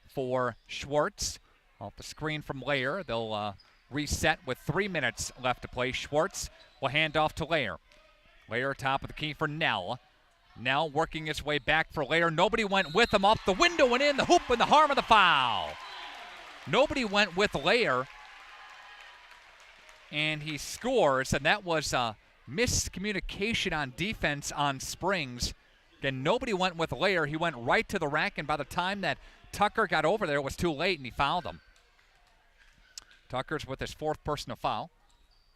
for Schwartz. Off the screen from Lair, they'll reset with 3 minutes left to play. Schwartz will hand off to Lair. Lair top of the key for Nell. Nell working his way back for Lair. Nobody went with him. Off the window and in. The hoop and the harm of the foul. Nobody went with Lair. And he scores. And that was a miscommunication on defense on Springs. Again, nobody went with Lair. He went right to the rack. And by the time that Tucker got over there, it was too late and he fouled him. Tucker's with his 4th personal foul.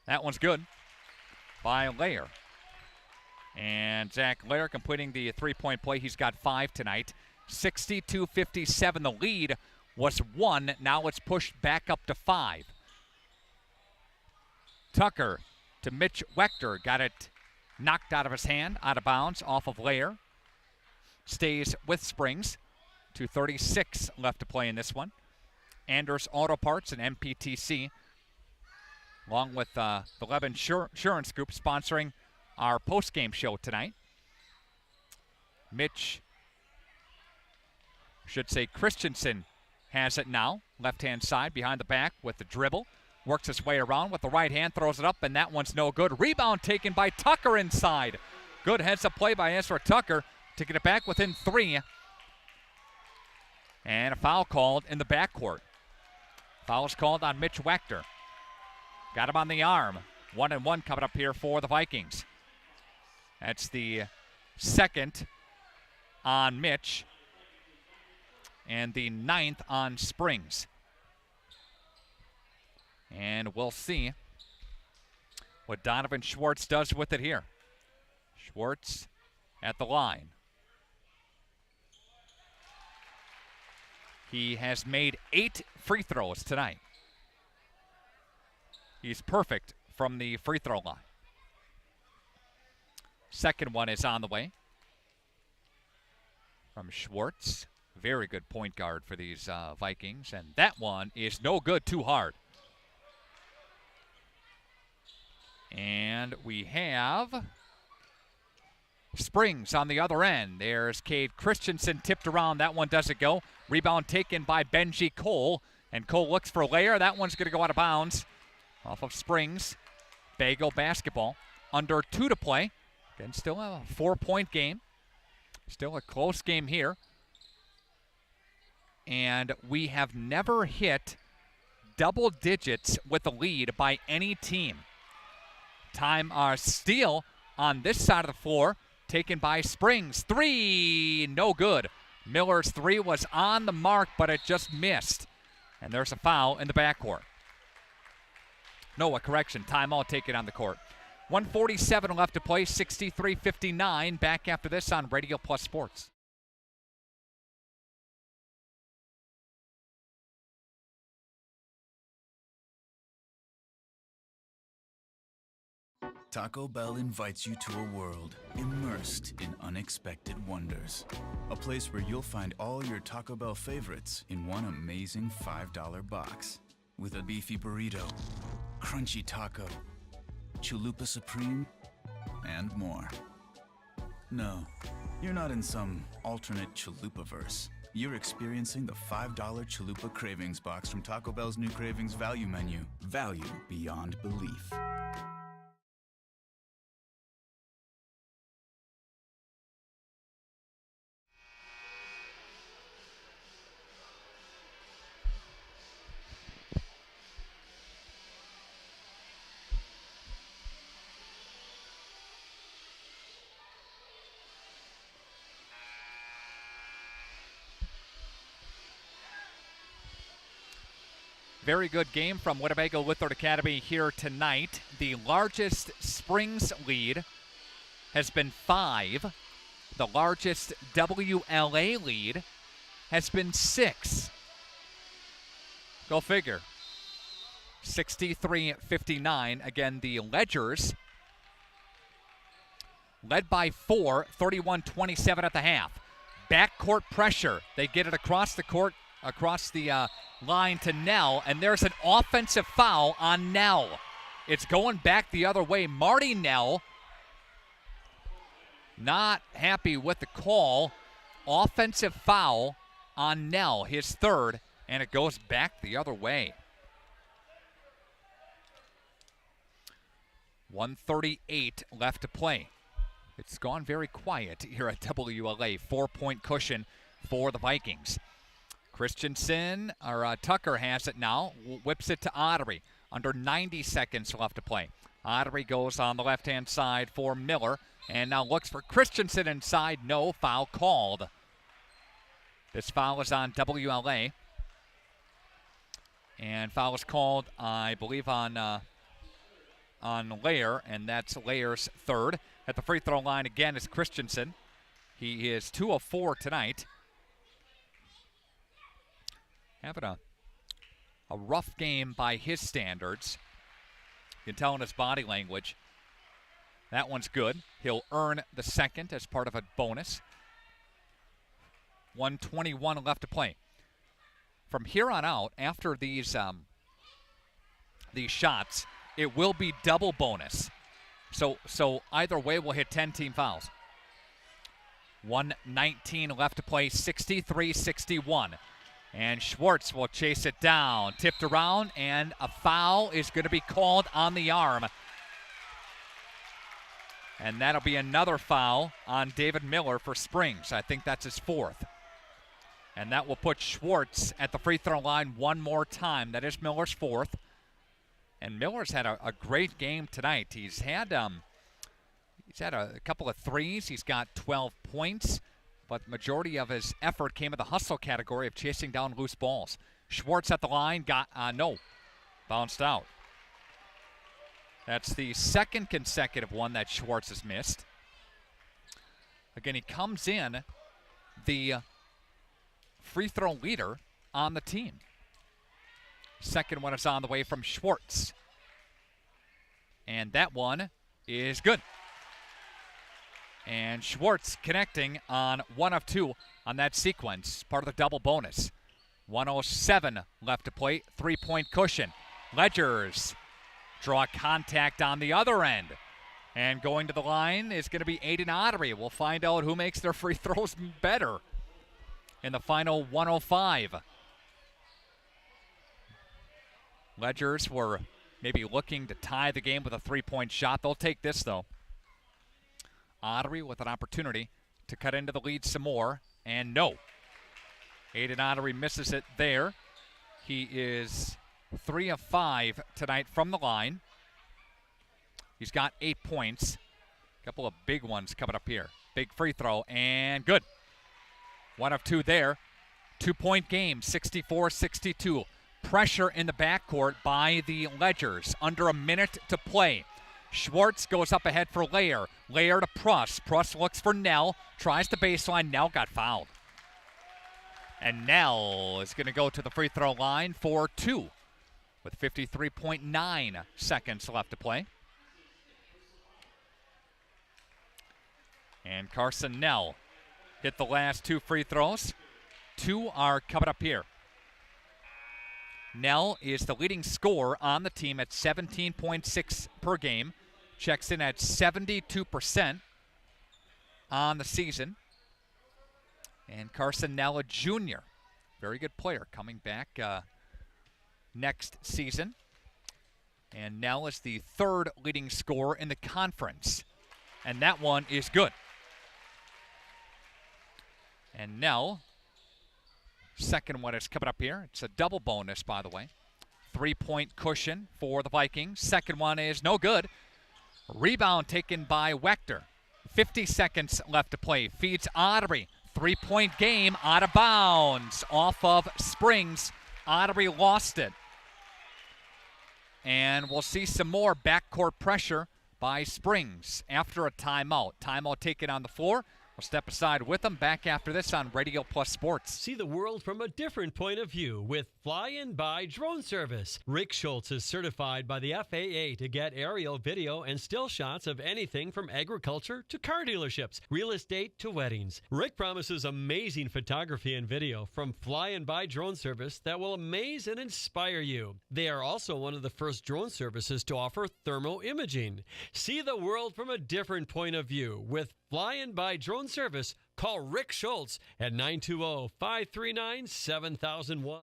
That one's good by Lair. And Zach Lair completing the 3-point play. He's got 5 tonight. 62-57. The lead was 1. Now it's pushed back up to 5. Tucker to Mitch Wechter. Got it knocked out of his hand, out of bounds, off of Lair. Stays with Springs. 2:36 left to play in this one. Anders Auto Parts and MPTC, along with the Leb Insurance Group, sponsoring our post-game show tonight. Christensen has it now. Left-hand side, behind the back with the dribble. Works his way around with the right hand, throws it up, and that one's no good. Rebound taken by Tucker inside. Good heads-up play by Ezra Tucker to get it back within 3. And a foul called in the backcourt. Foul's called on Mitch Wechter. Got him on the arm. 1-1 coming up here for the Vikings. That's the 2nd on Mitch and the 9th on Springs. And we'll see what Donovan Schwartz does with it here. Schwartz at the line. He has made 8 free throws tonight. He's perfect from the free throw line. Second one is on the way from Schwartz. Very good point guard for these Vikings. And that one is no good, too hard. And we have Springs on the other end. There's Cade Christensen tipped around. That one doesn't go. Rebound taken by Benji Cole. And Cole looks for Lair. That one's going to go out of bounds off of Springs. WLA Basketball. Under 2 to play. Again, still a 4-point game. Still a close game here. And we have never hit double digits with a lead by any team. Time steal on this side of the floor. Taken by Springs. 3, no good. Miller's 3 was on the mark, but it just missed. And there's a foul in the backcourt. No, a correction. Timeout taken on the court. 1:47 left to play. 63-59. Back after this on Radio Plus Sports. Taco Bell invites you to a world immersed in unexpected wonders. A place where you'll find all your Taco Bell favorites in one amazing $5 box. With a beefy burrito, crunchy taco, chalupa supreme, and more. No, you're not in some alternate chalupa-verse. You're experiencing the $5 Chalupa Cravings box from Taco Bell's new Cravings Value Menu. Value beyond belief. Very good game from Winnebago Lithard Academy here tonight. The largest Springs lead has been 5. The largest WLA lead has been 6. Go figure. 63-59. Again, the Ledgers led by 4, 31-27 at the half. Backcourt pressure. They get it across the court, across the line to Nell, and there's an offensive foul on Nell. It's going back the other way. Marty Nell not happy with the call. Offensive foul on Nell, his 3rd, and it goes back the other way. 1:38 left to play. It's gone very quiet here at WLA. 4-point cushion for the Vikings. Christensen, or Tucker has it now, whips it to Ottery. Under 90 seconds left to play. Ottery goes on the left-hand side for Miller, and now looks for Christensen inside. No, foul called. This foul is on WLA. And foul is called, I believe, on Lair, and that's Lair's third. At the free throw line again is Christensen. He is 2 of 4 tonight. Having a rough game by his standards. You can tell in his body language. That one's good. He'll earn the second as part of a bonus. 1:21 left to play. From here on out, after these shots, it will be double bonus. So either way, we'll hit 10 team fouls. 1:19 left to play, 63-61. And Schwartz will chase it down. Tipped around, and a foul is going to be called on the arm. And that'll be another foul on David Miller for Springs. I think that's his fourth. And that will put Schwartz at the free throw line one more time. That is Miller's fourth. And Miller's had a great game tonight. He's had a couple of threes. He's got 12 points. But the majority of his effort came in the hustle category of chasing down loose balls. Schwartz at the line, bounced out. That's the second consecutive one that Schwartz has missed. Again, he comes in the free throw leader on the team. Second one is on the way from Schwartz. And that one is good. And Schwartz connecting on 1 of 2 on that sequence, part of the double bonus. 1:07 left to play, 3-point cushion. Ledgers draw contact on the other end. And going to the line is going to be Aiden Ottery. We'll find out who makes their free throws better in the final 1:05. Ledgers were maybe looking to tie the game with a 3-point shot. They'll take this, though. Ottery with an opportunity to cut into the lead some more, and no. Aiden Ottery misses it there. He is 3 of 5 tonight from the line. He's got 8 points. A couple of big ones coming up here. Big free throw, and good. 1 of 2 there. 2-point game, 64-62. Pressure in the backcourt by the Ledgers. Under a minute to play. Schwartz goes up ahead for Lair. Lair to Pruss. Pruss looks for Nell. Tries the baseline. Nell got fouled. And Nell is going to go to the free throw line for 2 with 53.9 seconds left to play. And Carson Nell hit the last 2 free throws. 2 are coming up here. Nell is the leading scorer on the team at 17.6 per game. Checks in at 72% on the season. And Carson Nell, a junior. Very good player coming back next season. And Nell is the 3rd leading scorer in the conference. And that one is good. And Nell, second one is coming up here. It's a double bonus, by the way. 3-point cushion for the Vikings. Second one is no good. Rebound taken by Wechter. 50 seconds left to play. Feeds Ottery. 3-point game out of bounds. Off of Springs. Ottery lost it. And we'll see some more backcourt pressure by Springs after a timeout. Timeout taken on the floor. We'll step aside with them. Back after this on Radio Plus Sports. See the world from a different point of view with Fly and Buy Drone Service. Rick Schultz is certified by the FAA to get aerial video and still shots of anything from agriculture to car dealerships, real estate to weddings. Rick promises amazing photography and video from Fly and Buy Drone Service that will amaze and inspire you. They are also one of the first drone services to offer thermal imaging. See the world from a different point of view with Fly and Buy Drone Service. Call Rick Schultz at 920-539-7001.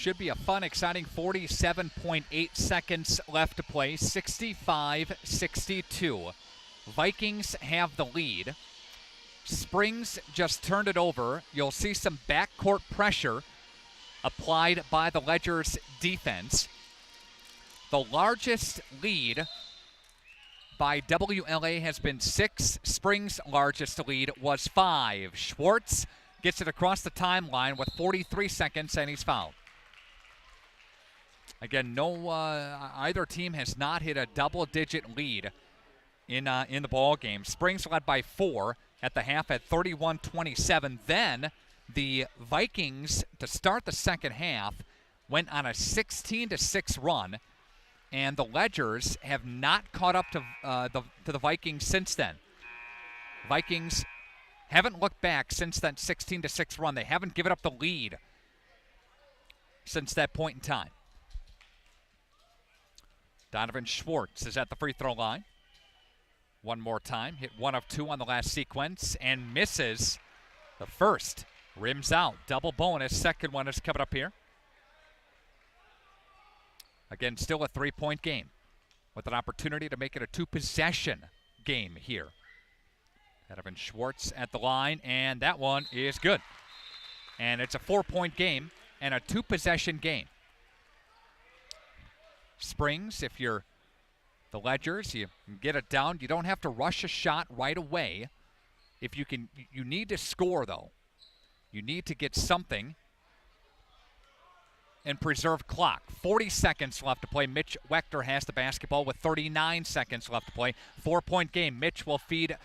should be a fun, exciting 47.8 seconds left to play. 65-62. Vikings have the lead. Springs just turned it over. You'll see some backcourt pressure applied by the Ledger's defense. The largest lead by WLA has been 6. Springs' largest lead was 5. Schwartz gets it across the timeline with 43 seconds, and he's fouled. Again, either team has not hit a double-digit lead in the ball game. Springs led by 4 at the half at 31-27. Then the Vikings, to start the second half, went on a 16-6 run, and the Ledgers have not caught up to the Vikings since then. Vikings haven't looked back since that 16-6 run. They haven't given up the lead since that point in time. Donovan Schwartz is at the free throw line. One more time. Hit 1 of 2 on the last sequence and misses the first. Rims out. Double bonus. Second one is coming up here. Again, still a 3-point game with an opportunity to make it a 2-possession game here. Donovan Schwartz at the line, and that one is good. And it's a 4-point game and a 2-possession game. Springs, if you're the Ledgers, you get it down. You don't have to rush a shot right away. If you can, you need to score, though. You need to get something and preserve clock. 40 seconds left to play. Mitch Wechter has the basketball with 39 seconds left to play. 4-point game. Mitch will feed.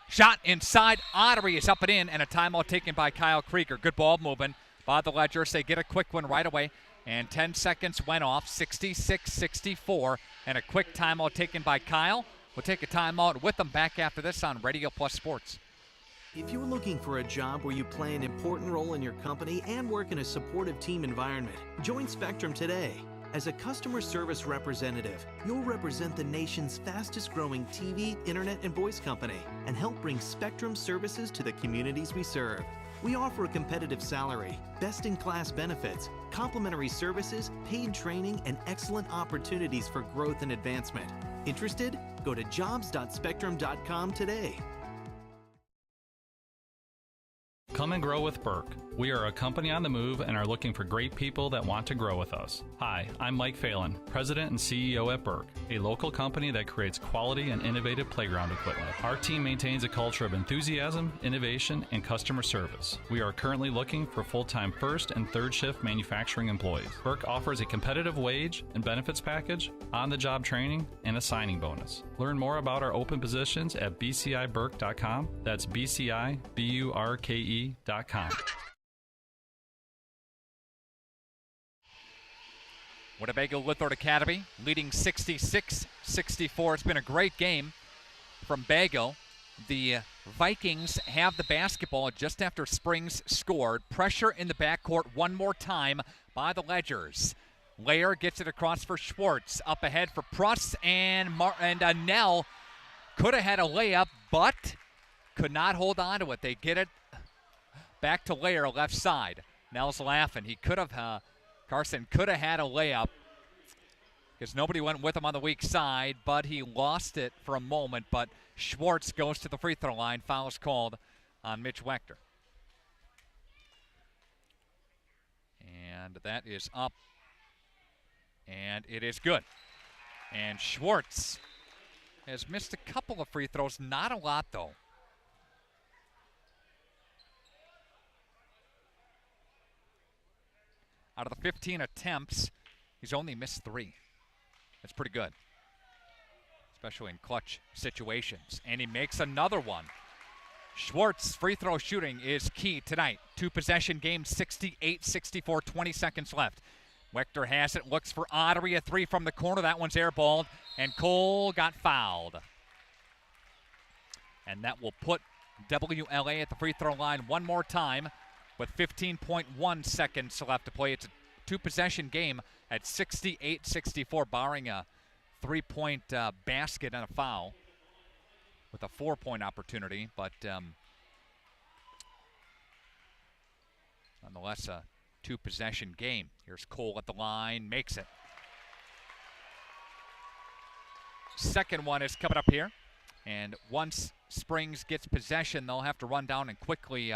Shot inside. Ottery is up and in, and a timeout taken by Kyle Krieger. Good ball movement by the Ledgers. They get a quick one right away, and 10 seconds went off. 66-64, and a quick timeout taken by Kyle. We'll take a timeout with them back after this on Radio Plus Sports. If you're looking for a job where you play an important role in your company and work in a supportive team environment, join Spectrum today. As a customer service representative, you'll represent the nation's fastest growing TV, internet, and voice company and help bring Spectrum services to the communities we serve. We offer a competitive salary, best-in-class benefits, complimentary services, paid training, and excellent opportunities for growth and advancement. Interested? Go to jobs.spectrum.com today. Come and grow with Burke. We are a company on the move and are looking for great people that want to grow with us. Hi, I'm Mike Phelan, President and CEO at Burke, a local company that creates quality and innovative playground equipment. Our team maintains a culture of enthusiasm, innovation, and customer service. We are currently looking for full-time first and third shift manufacturing employees. Burke offers a competitive wage and benefits package, on-the-job training, and a signing bonus. Learn more about our open positions at bciburke.com. That's bciburke.com. Winnebago Lithord Academy leading 66-64. It's been a great game from Bago. The Vikings have the basketball just after Springs scored. Pressure in the backcourt one more time by the Ledgers. Layer gets it across for Schwartz. Up ahead for Pruss, and Nell could have had a layup, but could not hold on to it. They get it back to Layer, left side. Nell's laughing. He could have, Carson could have had a layup because nobody went with him on the weak side, but he lost it for a moment. But Schwartz goes to the free throw line. Foul is called on Mitch Wechter. And that is up. And it is good. And Schwartz has missed a couple of free throws. Not a lot, though. Out of the 15 attempts, he's only missed 3. That's pretty good, especially in clutch situations. And he makes another one. Schwartz free throw shooting is key tonight. 2-possession game, 68-64, 20 seconds left. Wechter has it, looks for Ottery, a 3 from the corner. That one's airballed, and Cole got fouled. And that will put WLA at the free throw line one more time with 15.1 seconds left to play. It's a 2-possession game at 68-64, barring a 3-point basket and a foul with a 4-point opportunity. But nonetheless, two-possession game. Here's Cole at the line, makes it. Second one is coming up here. And once Springs gets possession, they'll have to run down and quickly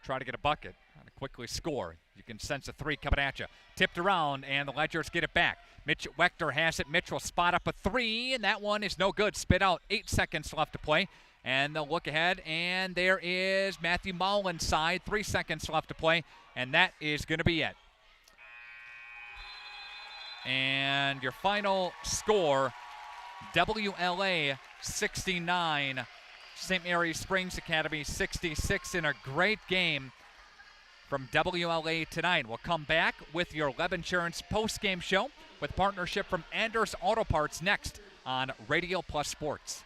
try to get a bucket, and quickly score. You can sense a three coming at you. Tipped around, and the Ledgers get it back. Mitch Wechter has it. Mitch will spot up a three, and that one is no good. Spit out. 8 seconds left to play. And they'll look ahead, and there is Matthew Mullen's side. 3 seconds left to play, and that is going to be it. And your final score, WLA 69, St. Mary's Springs Academy 66 in a great game from WLA tonight. We'll come back with your Leb Insurance post-game show with partnership from Anders Auto Parts next on Radio Plus Sports.